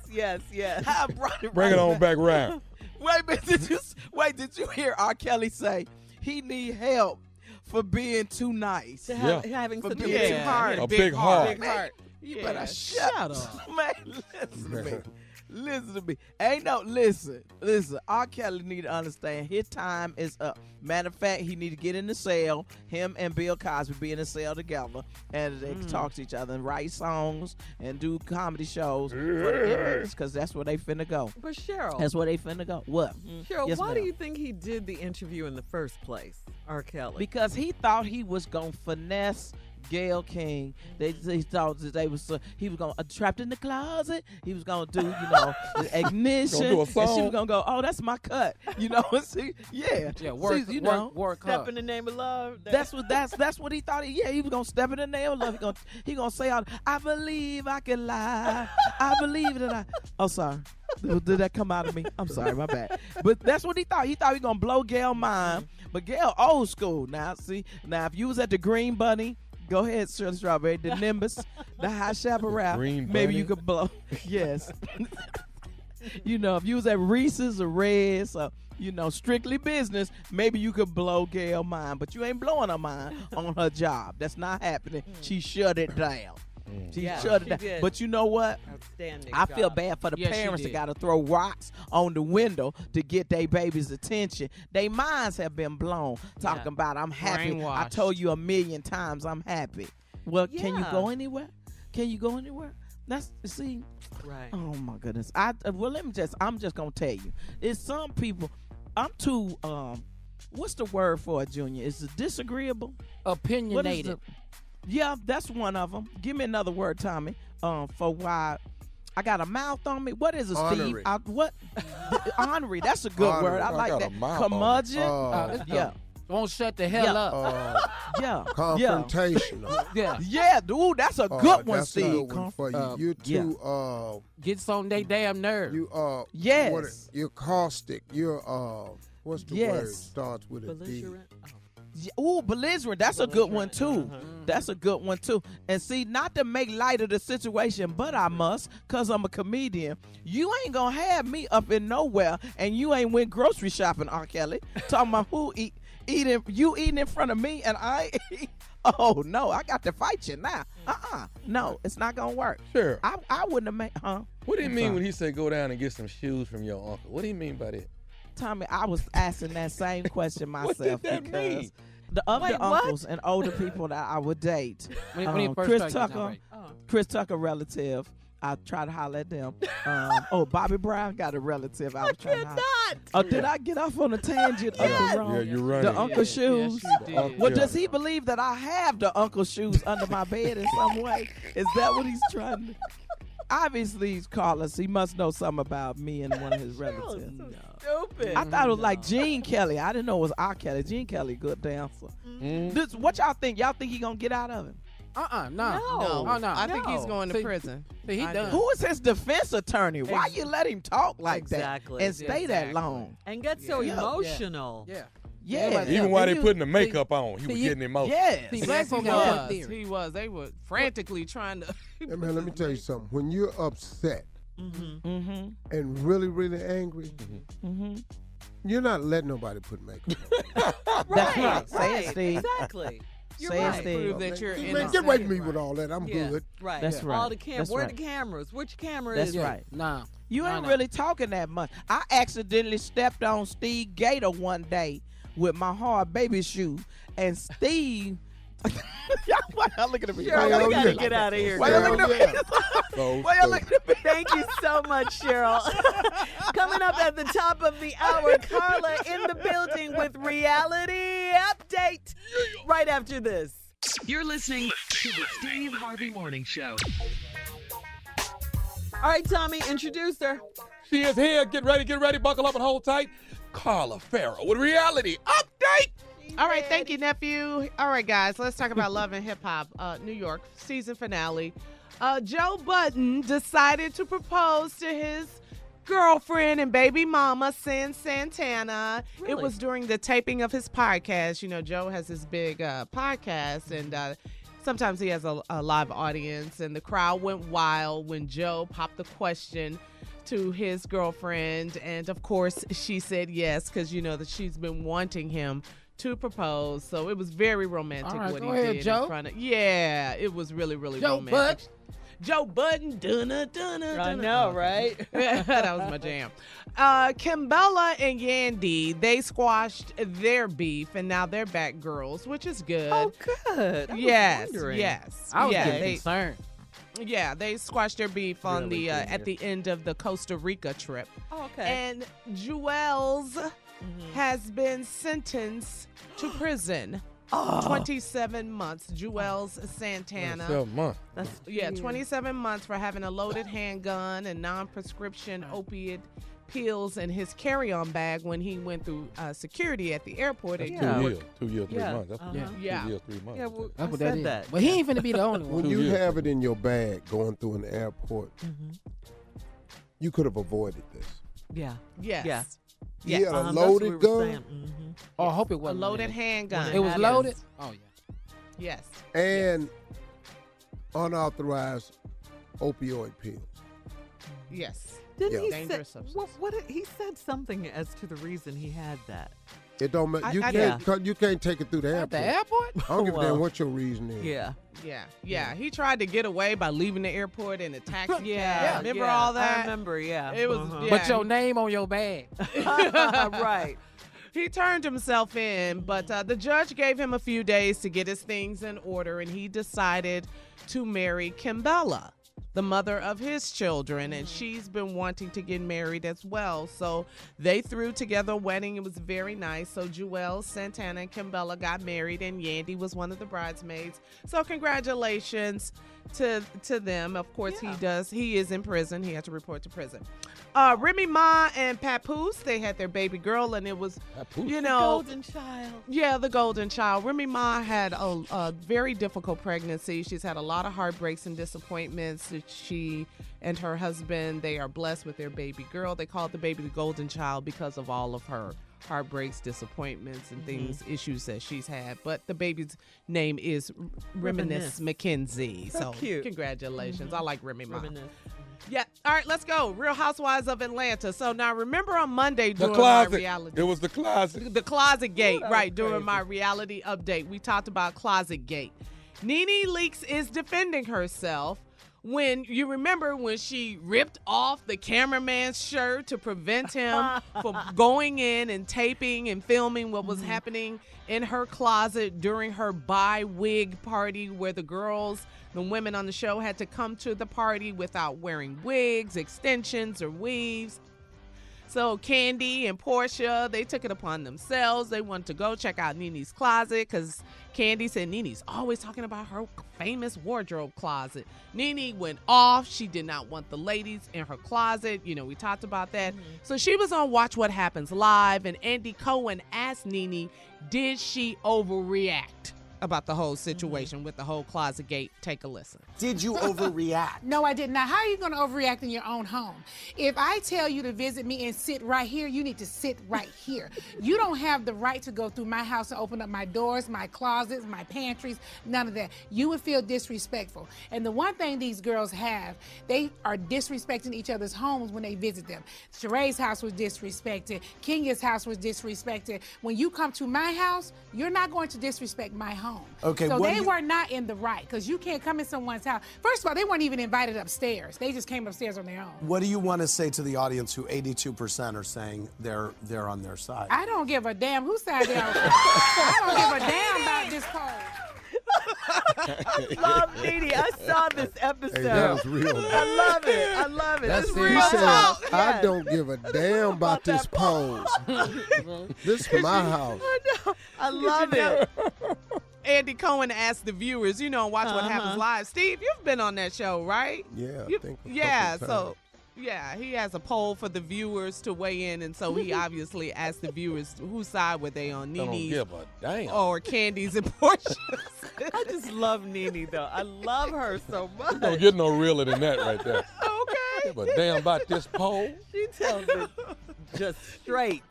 How I brought it Bring it on back round. Wait a minute, did you hear R. Kelly say he need help for being too nice? Having For such a being big too heart. A big heart. Man, you better shut up. Man, listen to me. Listen to me. Listen. R. Kelly need to understand his time is up. Matter of fact, he need to get in the cell. Him and Bill Cosby be in the cell together, and they can talk to each other and write songs and do comedy shows for the inmates, because that's where they finna go. But Cheryl, that's where they finna go. What? Cheryl, Yes, why ma'am. do you think he did the interview in the first place, R. Kelly? Because he thought he was gonna finesse Gayle King. He thought that he was gonna trapped in the closet. He was gonna do, the ignition. Gonna do a song. And she was gonna go, oh, that's my cut. See, work Step hard. in the name of love. That's what he thought. He was gonna step in the name of love. He gonna say, I believe I can lie. I believe that I. Oh, sorry. Did that come out of me? I'm sorry, my bad. But that's what he thought. He thought he was gonna blow Gayle mind. But Gayle old school. Now, if you was at the Green Bunny, go ahead, Shirley Strawberry, the Nimbus, the High Chaparral, maybe you could blow. Yes. If you was at Reese's or Red's or, Strictly Business, maybe you could blow Gayle mind. But you ain't blowing her mind on her job. That's not happening. She shut it down. She shut it down. did. But you know what? Outstanding I feel job. bad for the Yes, she parents that did. got to throw rocks on the window to get their baby's attention. Their minds have been blown talking about, I'm happy. I Brainwashed. told you 1,000,000 times I'm happy. Well, can you Yeah. go anywhere? Can you go anywhere? Right. Oh my goodness. I'm just going to tell you. It's some people, I'm too, what's the word for it, Junior? Is it disagreeable? Opinionated. Yeah, that's one of them. Give me another word, Tommy, for why I got a mouth on me. What is it, Steve? Ornery. What? Ornery. That's a good word. I like got that. a mouth on me. Curmudgeon. Yeah. Won't shut the hell up. Yeah. Confrontational. Yeah. Yeah, dude, that's a good one, That's Steve. a good one for you. You're too, Gets on their damn nerve. Yes. you're caustic. You're, what's the word? Starts with a D. Belligerent. Ooh, belligerent. That's a good one, too. That's a good one, too. And see, not to make light of the situation, but I must, because I'm a comedian. You ain't going to have me up in nowhere, and you ain't went grocery shopping, R. Kelly, talking about you eating in front of me, and I eat. Oh, no, I got to fight you now. No, it's not going to work. Sure. I wouldn't have made, What do you mean when he said go down and get some shoes from your uncle? What do you mean by that? Tommy, I was asking that same question myself. What did that because mean? the other Wait, what? uncles and older people that I would date, When he first Chris started Tucker, getting Chris Tucker relative, I try to holler at them. Bobby Brown got a relative. I was trying to holler. Oh, did I get off on a tangent of the wrong? Yeah, you're right. The uncle shoes. Yes, you did. Well, does he believe that I have the uncle shoes under my bed in some way? Is that what he's trying to? Obviously, he's Carlos. He must know something about me and one of his relatives. Stupid. I thought it was like Gene Kelly. I didn't know it was R. Kelly. Gene Kelly, good dancer. What y'all think? Y'all think he gonna get out of it? No. Oh, no. I think he's No. going to prison. See, he done. Who is his defense attorney? Why you let him talk like Exactly. that and stay that long? And get so emotional. Yeah. Yeah. Even while And they putting the makeup on, he was see, getting emotional. Yes. See, Yes, black he folk got one was. theory. He was. They were frantically trying to. Hey, man, let me tell you something. When you're upset Mm-hmm. and really, really angry, you're not letting nobody put makeup on. That's right. Say it, Steve. Exactly. You're Say it, right. Steve. Prove that you're Man, innocent. get away from me with all that. I'm Yeah. good. Right. That's right. All the That's where right. the cameras? Which camera That's is it? right. Nah. You ain't No. really talking that much. I accidentally stepped on Steve Gator one day with my hard baby shoe, and Steve. Why y'all looking at me? Cheryl, Hell we gotta yeah. get out of here. Why y'all girl. looking at me? So Why y'all looking at me? Thank you so much, Cheryl. Coming up at the top of the hour, Carla in the building with Reality Update right after this. You're listening to the Steve Harvey Morning Show. All right, Tommy, introduce her. She is here. Get ready, buckle up and hold tight. Carla Farrell with Reality Update. All right, thank you, nephew. All right, guys, let's talk about Love and Hip Hop. New York, season finale. Joe Budden decided to propose to his girlfriend and baby mama, Sin Santana. Really? It was during the taping of his podcast. You know, Joe has this big podcast, and sometimes he has a live audience, and the crowd went wild when Joe popped the question to his girlfriend, and of course she said yes, because you know that she's been wanting him to propose. So it was very romantic All right, what go he ahead, did Joe. in front of. Yeah, it was really, really Joe romantic. Joe Budden, dunna, dunna, dunna. I know, right? That was my jam. Kimbella and Yandy, they squashed their beef, and now they're back girls, which is good. Oh, good. Yes. I was Yeah, getting concerned. Yeah, they squashed their beef on the at the end of the Costa Rica trip. Oh, okay. And Jewels has been sentenced to prison. 27 months. Jewels Santana. 27 months. That's 27 months for having a loaded handgun and non-prescription opiate pills in his carry-on bag when he went through security at the airport. That's at 2 years. 2 years, 3 months. That's 2 years, 3 months. Yeah, well, That's what I that said is. that. But he ain't finna be the only one. When you have it in your bag going through an airport, you could have avoided this. Yeah. Yes. Yeah. He had a That's what loaded we were gun. saying. Oh, I hope it A wasn't loaded handgun. It was loaded? Oh, yeah. Yes. And unauthorized opioid pills. Yes. Didn't he Dangerous say, substance. what he said something as to the reason he had that? It don't matter. You can't take it through the airport. The airport? I don't give a damn what your reason is. Yeah. He tried to get away by leaving the airport in a taxi cab. Yeah. Remember all that? I remember, yeah. It was, But your name on your bag. Right. He turned himself in, but the judge gave him a few days to get his things in order, and he decided to marry Kimbella, the mother of his children, and she's been wanting to get married as well. So they threw together a wedding. It was very nice. So Jewel, Santana, and Kimbella got married, and Yandy was one of the bridesmaids. So congratulations to them. Of course, he is in prison. He had to report to prison. Remy Ma and Papoose, they had their baby girl, and it was, The golden child. Yeah, the golden child. Remy Ma had a very difficult pregnancy. She's had a lot of heartbreaks and disappointments. She and her husband, they are blessed with their baby girl. They called the baby the golden child because of all of her heartbreaks, disappointments, and things, issues that she's had. But the baby's name is Reminisce McKenzie. So cute. Congratulations. I like Remy Ma. Reminisce. Yeah. All right, let's go. Real Housewives of Atlanta. So now remember on Monday The during closet. my reality. It was the closet. The Closet Gate, that right, was during crazy. my reality update. We talked about Closet Gate. NeNe Leakes is defending herself when you remember when she ripped off the cameraman's shirt to prevent him from going in and taping and filming what was happening in her closet during her wig party where the women on the show had to come to the party without wearing wigs, extensions, or weaves. So Candy and Portia, they took it upon themselves. They wanted to go check out NeNe's closet because Candy said NeNe's always talking about her famous wardrobe closet. NeNe went off. She did not want the ladies in her closet. We talked about that. So she was on Watch What Happens Live, and Andy Cohen asked NeNe, did she overreact about the whole situation with the whole Closet Gate? Take a listen. Did you overreact? No, I did not. How are you going to overreact in your own home? If I tell you to visit me and sit right here, you need to sit right here. You don't have the right to go through my house and open up my doors, my closets, my pantries, none of that. You would feel disrespectful. And the one thing these girls have, they are disrespecting each other's homes when they visit them. Sheree's house was disrespected. Kenya's house was disrespected. When you come to my house, you're not going to disrespect my home. Okay, so they were not in the right because you can't come in someone's house. First of all, they weren't even invited upstairs. They just came upstairs on their own. What do you want to say to the audience who 82% are saying they're on their side? I don't give a damn whose side they're on. I don't give a damn about this poll. I love NeNe. I saw this episode. Hey, that was real. I love it. That's It's it. real He said, talk. I don't give a damn about this pose. This is my house. I love it. Andy Cohen asked the viewers, Watch What Happens Live. Steve, you've been on that show, right? Yeah, You- I think a yeah, couple so times. yeah, he has a poll for the viewers to weigh in, and so he obviously asked the viewers whose side were they on, I don't NeNe's give a damn. or Candy's and Portia's. I just love NeNe, though. I love her so much. You don't get no realer than that right there. Okay. Give a damn about this poll. She tells it just straight.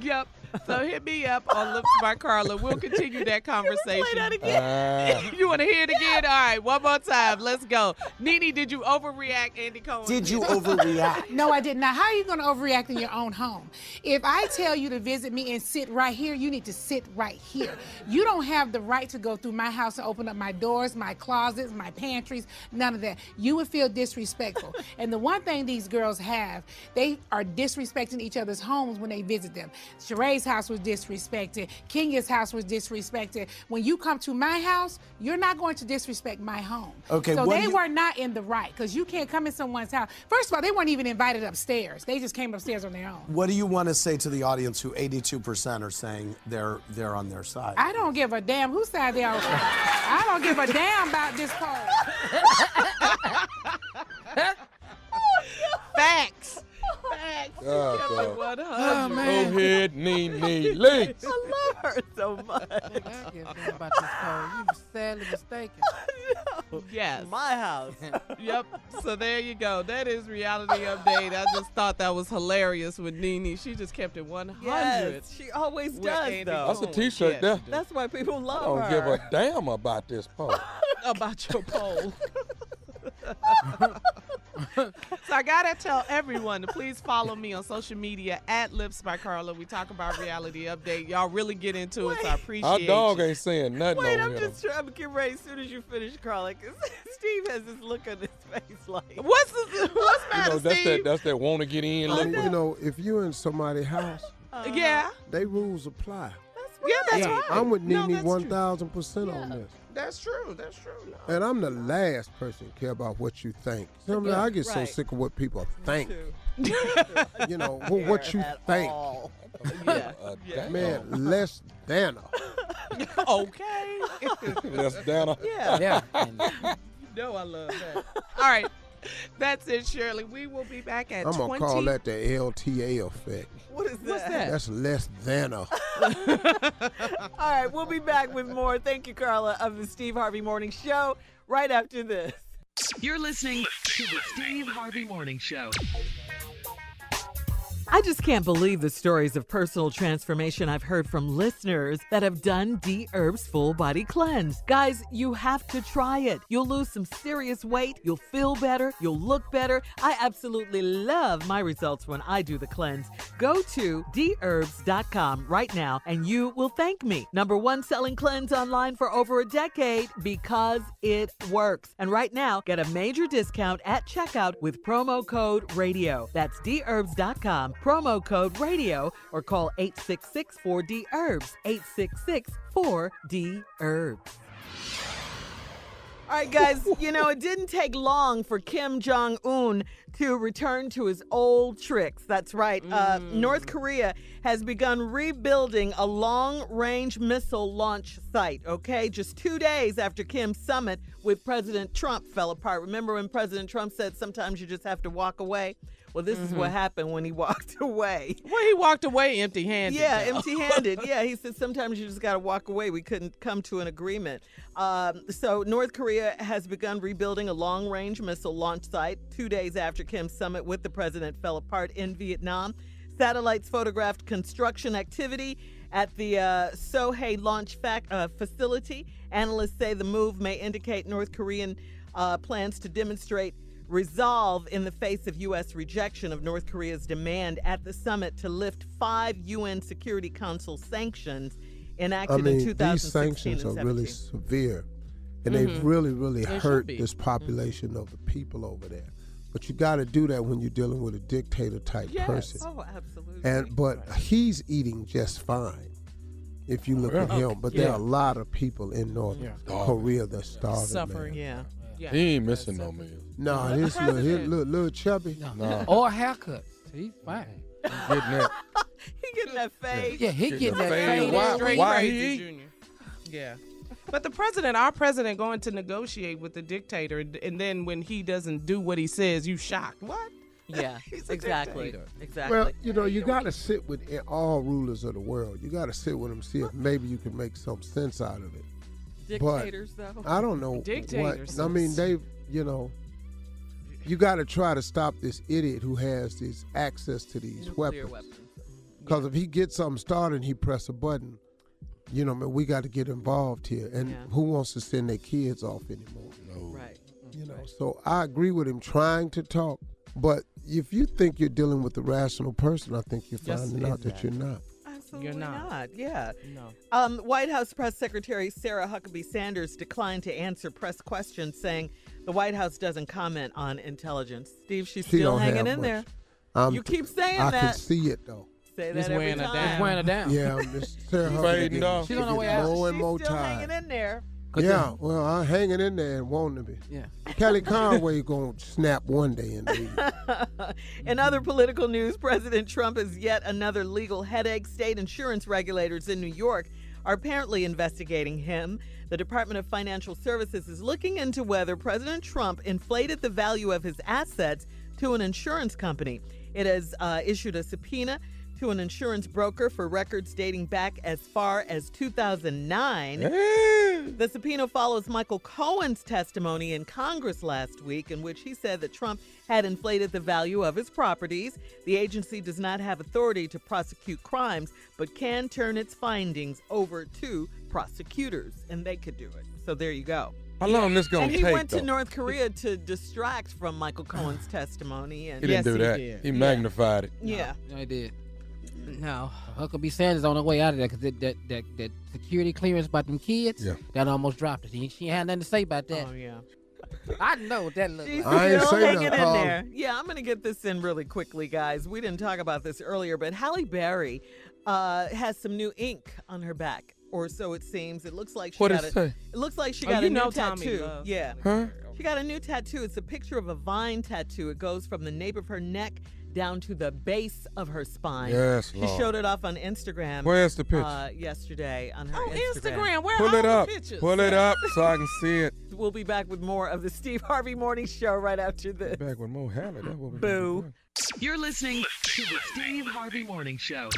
Yep. So hit me up on Lips by Carla. We'll continue that conversation. Play that again. You want to hear it again? All right, one more time. Let's go. NeNe, did you overreact, Andy Cohen? Did you overreact? No, I did not. How are you going to overreact in your own home? If I tell you to visit me and sit right here, you need to sit right here. You don't have the right to go through my house and open up my doors, my closets, my pantries, none of that. You would feel disrespectful. And the one thing these girls have, they are disrespecting each other's homes when they visit them. Sheree's house was disrespected. Kenya's house was disrespected. When you come to my house, you're not going to disrespect my home. Okay, so what they were not in the right, because you can't come in someone's house. First of all, they weren't even invited upstairs. They just came upstairs on their own. What do you want to say to the audience who 82% are saying they're on their side? I don't give a damn whose side they're on. I don't give a damn about this poll. Facts. Oh, God. Go ahead, NeNe Leakes. I love her so much. I give a damn about this poll. You were sadly mistaken. Yes. My house. Yep. So there you go. That is Reality Update. I just thought that was hilarious with NeNe. She just kept it 100. Yes, she always does, Andy though. That's a T-shirt there. That's why people I love don't her. give a damn about this poll. About your poll. So I gotta tell everyone to please follow me on social media at Lips by Carla. We talk about Reality Update. Y'all really get into it, so I appreciate Our dog you. ain't saying nothing Wait, on I'm here. just trying to get ready as soon as you finish, Carla, because Steve has this look on his face like. What's matter, Steve? That's that want to get in look. You know, if you're in somebody's house, Yeah. they rules apply. Yeah, that's right. I'm with No, NeNe that's true. 1,000% on this. That's true. That's true. No. And I'm the last person to care about what you think. Sometimes I get so Right. sick of what people think. too. You know, what you At think. all. Yeah. Man, less than a. Okay. Less down. Yeah. You know I love that. All right. That's it, Shirley. We will be back at I'm going to 20. call that the LTA effect. What is that? What's that? That's less than a. All right, we'll be back with more. Thank you, Carla, of the Steve Harvey Morning Show right after this. You're listening to the Steve Harvey Morning Show. I just can't believe the stories of personal transformation I've heard from listeners that have done D-Herb's Full Body Cleanse. Guys, you have to try it. You'll lose some serious weight. You'll feel better. You'll look better. I absolutely love my results when I do the cleanse. Go to dherbs.com right now and you will thank me. #1 selling cleanse online for over a decade because it works. And right now, get a major discount at checkout with promo code RADIO. That's dherbs.com. Promo code RADIO or call 866-4DHERBS, 866-4DHERBS. All right, guys, you know, it didn't take long for Kim Jong-un to return to his old tricks. That's right. North Korea has begun rebuilding a long-range missile launch site, okay? Just 2 days after Kim's summit with President Trump fell apart. Remember when President Trump said sometimes you just have to walk away? Well, this is what happened when he walked away. Well, he walked away empty-handed. Yeah, though. empty-handed. Yeah, he said sometimes you just got to walk away. We couldn't come to an agreement. So North Korea has begun rebuilding a long-range missile launch site 2 days after Kim's summit with the president fell apart in Vietnam. Satellites photographed construction activity at the Sohae launch facility. Analysts say the move may indicate North Korean plans to demonstrate resolve in the face of U.S. rejection of North Korea's demand at the summit to lift 5 UN Security Council sanctions enacted in 2016 these sanctions and are 17. really severe, and they've really They hurt should be. this population of the people over there. But you got to do that when you're dealing with a dictator-type person. Oh, absolutely. But he's eating just fine if you look at him. But there are a lot of people in North Korea that's starving. Suffering. Man. Yeah. He ain't missing no meal. No, his little chubby. No. Or haircuts. He's fine. Getting that. He getting that fade. Yeah, he getting that fade. fade. Why Crazy he eat? Junior. Yeah. But the president, our president, going to negotiate with the dictator, and then when he doesn't do what he says, you shocked. What? Yeah, He's a exactly. dictator. Exactly. Well, you know, you got to sit with all rulers of the world. You got to sit with them, see if maybe you can make some sense out of it. Dictators, though. I don't know Dictators. what. I mean, you got to try to stop this idiot who has this access to these Nuclear weapons. weapons. Because if he gets something started and he press a button, you know, man, we got to get involved here. And who wants to send their kids off anymore? No. Right. You know, so I agree with him trying to talk. But if you think you're dealing with a rational person, I think you're finding out that you're not. Absolutely not. Yeah. No. White House Press Secretary Sarah Huckabee Sanders declined to answer press questions, saying the White House doesn't comment on intelligence. Steve, she's She still don't hanging have in much. there. You keep saying I that. can see it, though. Say that every time. It's wearing her down. Yeah, Miss Sarah Huckabee fading off. She's on her way out. more and more She's still tired. hanging in there. Yeah, well, I'm hanging in there and wanting to be. Yeah. Kelly Conway gonna snap one day and leave. In other political news, President Trump is yet another legal headache. State insurance regulators in New York are apparently investigating him. The Department of Financial Services is looking into whether President Trump inflated the value of his assets to an insurance company. It has issued a subpoena to an insurance broker for records dating back as far as 2009. The subpoena follows Michael Cohen's testimony in Congress last week, in which he said that Trump had inflated the value of his properties. The agency does not have authority to prosecute crimes, but can turn its findings over to prosecutors, and they could do it. So there you go. How long this gonna take? And he went though? to North Korea to distract from Michael Cohen's testimony. And He didn't do that. did. He magnified it. Yeah. No, he did. No, Huckabee Sanders on her way out of there because that security clearance about them kids, that almost dropped it. She had nothing to say about that. Oh, yeah. I know what that looks She's like. I ain't still say hanging in nothing, there. Yeah, I'm going to get this in really quickly, guys. We didn't talk about this earlier, but Halle Berry has some new ink on her back, or so it seems. It looks like she What got does it say? It looks like she Oh, got you a new know Tommy tattoo. loves Yeah. Huh? She got a new tattoo. It's a picture of a vine tattoo. It goes from the nape of her neck down to the base of her spine. Yes, She Lord. showed it off on Instagram. Where's the picture? Yesterday on her Instagram. Where Pull are it all up. the pictures? Pull it up so I can see it. We'll be back with more of the Steve Harvey Morning Show right after this. Back with Mo Halle. That's what we're Boo. You're listening to the Steve Harvey Morning Show.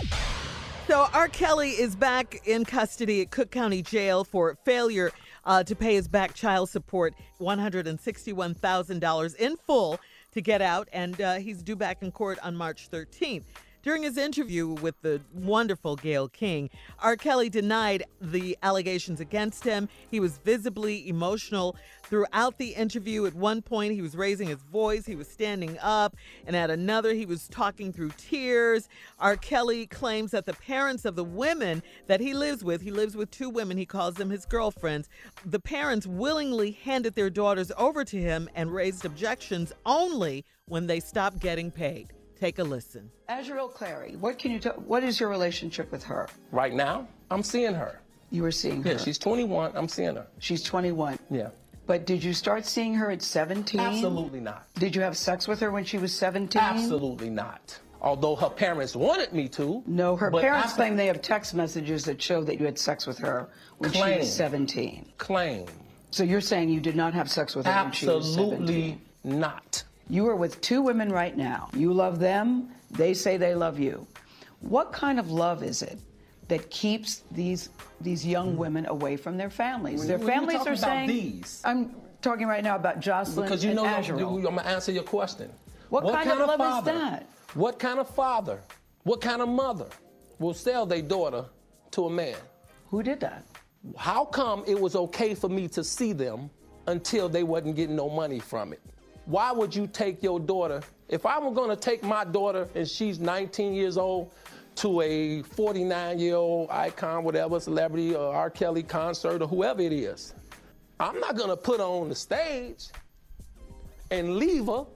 So R. Kelly is back in custody at Cook County Jail for failure to pay his back child support, $161,000 in full to get out, and he's due back in court on March 13th. During his interview with the wonderful Gayle King, R. Kelly denied the allegations against him. He was visibly emotional throughout the interview. At one point, he was raising his voice, he was standing up, and at another, he was talking through tears. R. Kelly claims that the parents of the women that he lives with 2 women, he calls them his girlfriends, the parents willingly handed their daughters over to him and raised objections only when they stopped getting paid. Take a listen. Azrael Clary, what is your relationship with her? Right now, I'm seeing her. You were seeing her? Yeah, she's 21. I'm seeing her. She's 21. Yeah. But did you start seeing her at 17? Absolutely not. Did you have sex with her when she was 17? Absolutely not. Although her parents wanted me to. No, her parents claim they have text messages that show that you had sex with her when she was 17. Claim. So you're saying you did not have sex with her when she was 17? Absolutely not. You are with 2 women right now. You love them. They say they love you. What kind of love is it that keeps these young women away from their families? Their families are saying. These. I'm talking right now about Jocelyn because you and know Azrael. I'm gonna answer your question. What kind of love father, is that? What kind of father? What kind of mother will sell their daughter to a man? Who did that? How come it was okay for me to see them until they wasn't getting no money from it? Why would you take your daughter? If I were going to take my daughter and she's 19 years old to a 49-year-old icon, whatever, celebrity, or R. Kelly concert, or whoever it is, I'm not going to put her on the stage and leave her.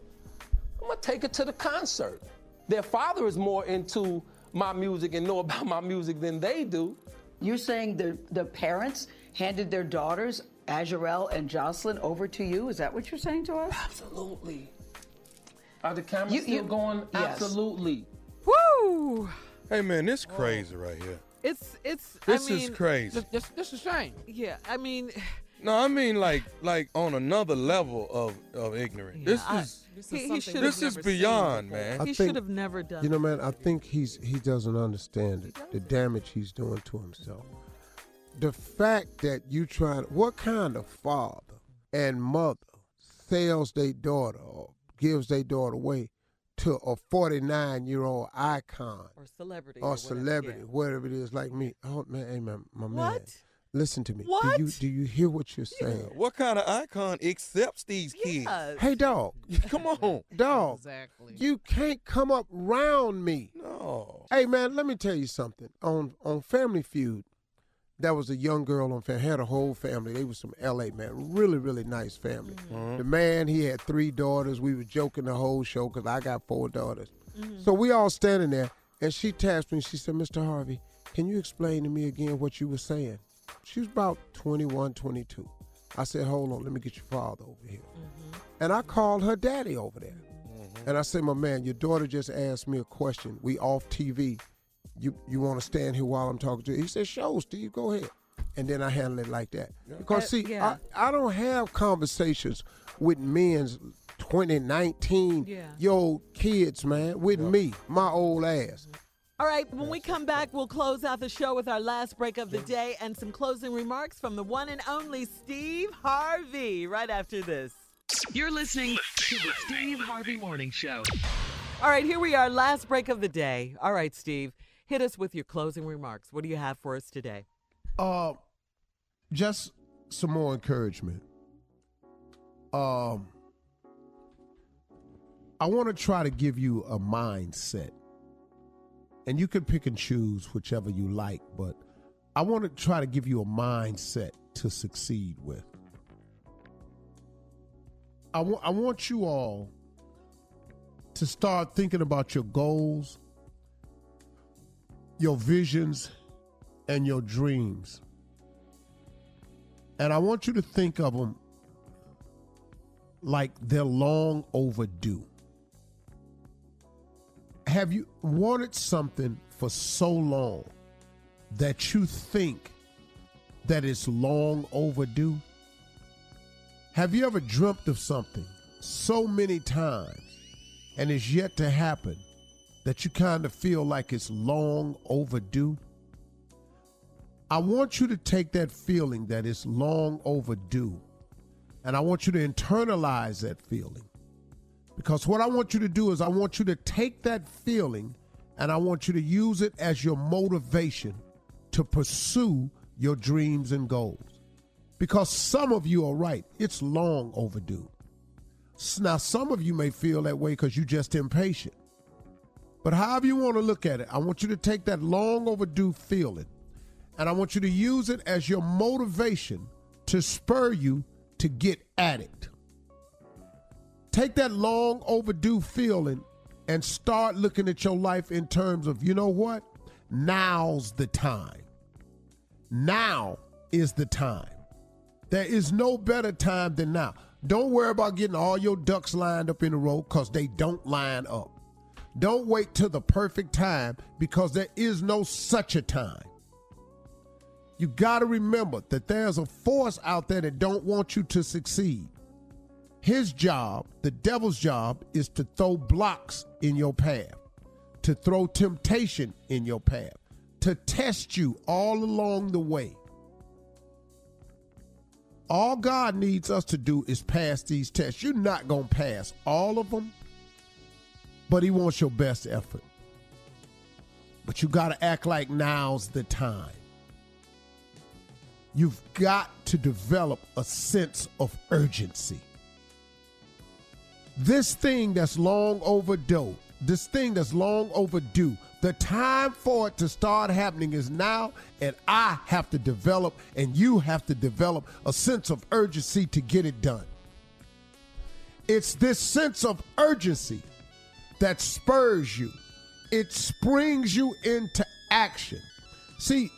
I'm going to take her to the concert. Their father is more into my music and know about my music than they do. You're saying the parents handed their daughters, Azrael and Jocelyn, over to you? Is that what you're saying to us? Absolutely. Are the cameras still going? Yes. Absolutely. Woo! Hey man, this crazy right here. It's. This is crazy. This is shame. Yeah, I mean. No, I mean like on another level of ignorance. Yeah, this is beyond, man. He should have never done. You know, man, I think he doesn't understand it, the damage he's doing to himself. The fact that you what kind of father and mother sells their daughter or gives their daughter away to a 49-year-old icon or celebrity whatever it is, like me. Oh man, hey man, my man. What? Listen to me. What? Do you hear what you're saying? What kind of icon accepts these kids? Hey dog, come on, dog. Exactly. You can't come up round me. No. Hey man, let me tell you something. On Family Feud, there was a young girl on Family. Had a whole family. They was from L.A. man, really really nice family. Mm-hmm. The man, he had 3 daughters. We were joking the whole show because I got 4 daughters. So we all standing there, and she tapped me. She said, "Mr. Harvey, can you explain to me again what you were saying?" She was about 21, 22. I said, "Hold on, let me get your father over here." And I called her daddy over there. And I said, "My man, your daughter just asked me a question. We off TV. You want to stand here while I'm talking to you?" He said, "Sure, Steve, go ahead." And then I handle it like that. Because, see, I don't have conversations with men's 20, 19-year-old kids, man, with me, my old ass. All right, when we come back, we'll close out the show with our last break of the day and some closing remarks from the one and only Steve Harvey right after this. You're listening to the Steve Harvey Morning Show. All right, here we are, last break of the day. All right, Steve, hit us with your closing remarks. What do you have for us today? Just some more encouragement. I want to try to give you a mindset. And you can pick and choose whichever you like, but I want to try to give you a mindset to succeed with. I want you all to start thinking about your goals, your visions, and your dreams. And I want you to think of them like they're long overdue. Have you wanted something for so long that you think that it's long overdue? Have you ever dreamt of something so many times and it's yet to happen that you kind of feel like it's long overdue? I want you to take that feeling that it's long overdue, and I want you to internalize that feeling. Because what I want you to do is I want you to take that feeling and I want you to use it as your motivation to pursue your dreams and goals. Because some of you are right. It's long overdue. Now, some of you may feel that way because you're just impatient. But however you want to look at it, I want you to take that long overdue feeling and I want you to use it as your motivation to spur you to get at it. Take that long overdue feeling and start looking at your life in terms of, you know what? Now's the time. Now is the time. There is no better time than now. Don't worry about getting all your ducks lined up in a row because they don't line up. Don't wait till the perfect time because there is no such a time. You got to remember that there's a force out there that don't want you to succeed. His job, the devil's job, is to throw blocks in your path, to throw temptation in your path, to test you all along the way. All God needs us to do is pass these tests. You're not going to pass all of them, but he wants your best effort. But you got to act like now's the time. You've got to develop a sense of urgency. This thing that's long overdue, the time for it to start happening is now, and I have to develop, and you have to develop a sense of urgency to get it done. It's this sense of urgency that spurs you. It springs you into action. See,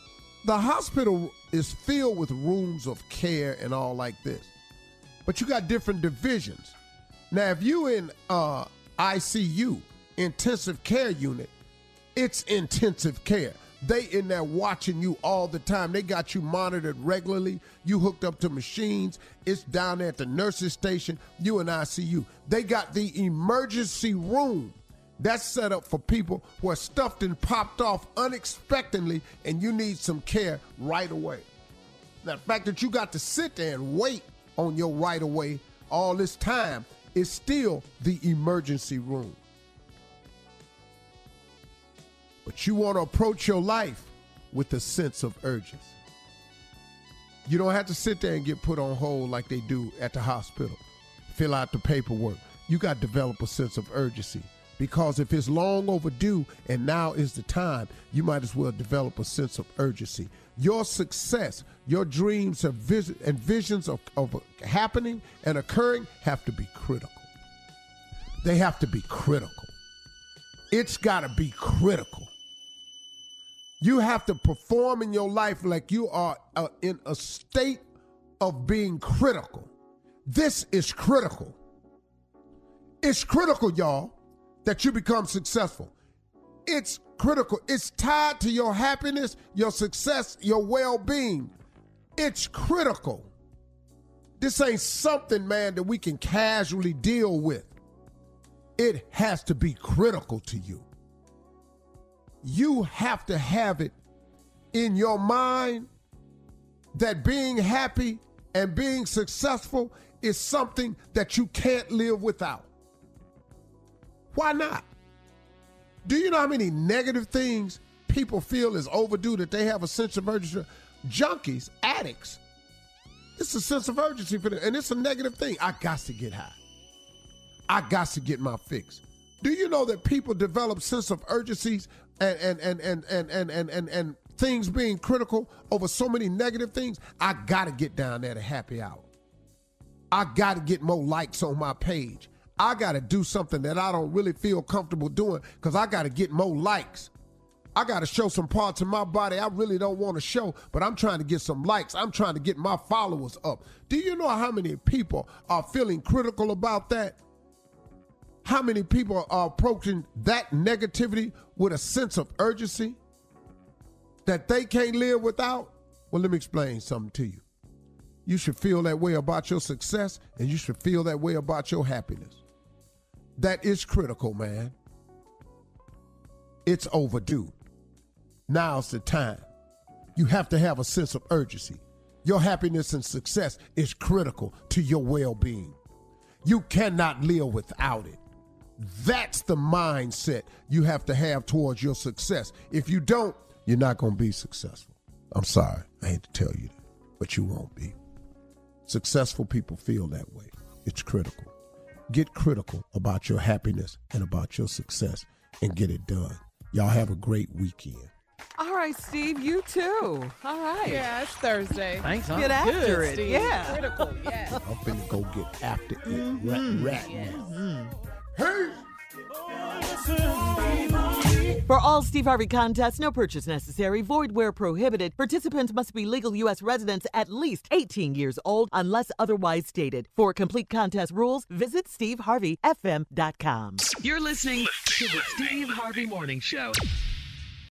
the hospital is filled with rooms of care and all like this, but you got different divisions. Now, if you in ICU, intensive care unit, it's intensive care. They in there watching you all the time. They got you monitored regularly. You hooked up to machines. It's down there at the nurse's station. You in ICU. They got the emergency room. That's set up for people who are stuffed and popped off unexpectedly and you need some care right away. Now, the fact that you got to sit there and wait on your right away all this time is still the emergency room. But you want to approach your life with a sense of urgency. You don't have to sit there and get put on hold like they do at the hospital. Fill out the paperwork. You got to develop a sense of urgency. Because if it's long overdue and now is the time, you might as well develop a sense of urgency. Your success, your dreams and visions of happening and occurring have to be critical. They have to be critical. It's got to be critical. You have to perform in your life like you are in a state of being critical. This is critical. It's critical, y'all, that you become successful. It's critical. It's tied to your happiness, your success, your well-being. It's critical. This ain't something, man, that we can casually deal with. It has to be critical to you. You have to have it in your mind that being happy and being successful is something that you can't live without. Why not? Do you know how many negative things people feel is overdue that they have a sense of urgency? Junkies, addicts, it's a sense of urgency for them, and it's a negative thing. I got to get high. I got to get my fix. Do you know that people develop sense of urgencies and things being critical over so many negative things? I got to get down there to happy hour. I got to get more likes on my page. I got to do something that I don't really feel comfortable doing because I got to get more likes. I got to show some parts of my body I really don't want to show, but I'm trying to get some likes. I'm trying to get my followers up. Do you know how many people are feeling critical about that? How many people are approaching that negativity with a sense of urgency that they can't live without? Well, let me explain something to you. You should feel that way about your success, and you should feel that way about your happiness. That is critical, man. It's overdue. Now's the time. You have to have a sense of urgency. Your happiness and success is critical to your well-being. You cannot live without it. That's the mindset you have to have towards your success. If you don't, you're not going to be successful. I'm sorry. I hate to tell you that, but you won't be. Successful people feel that way. It's critical. Get critical about your happiness and about your success and get it done. Y'all have a great weekend. All right, Steve, you too. All right. Yeah, it's Thursday. Thanks, huh? Get after Good, it. Steve. Yeah. Critical, yeah. I'm finna go get after it. Rat. Hey! For all Steve Harvey contests, no purchase necessary, void where prohibited. Participants must be legal U.S. residents at least 18 years old unless otherwise stated. For complete contest rules, visit SteveHarveyFM.com. You're listening to the Steve Harvey Morning Show.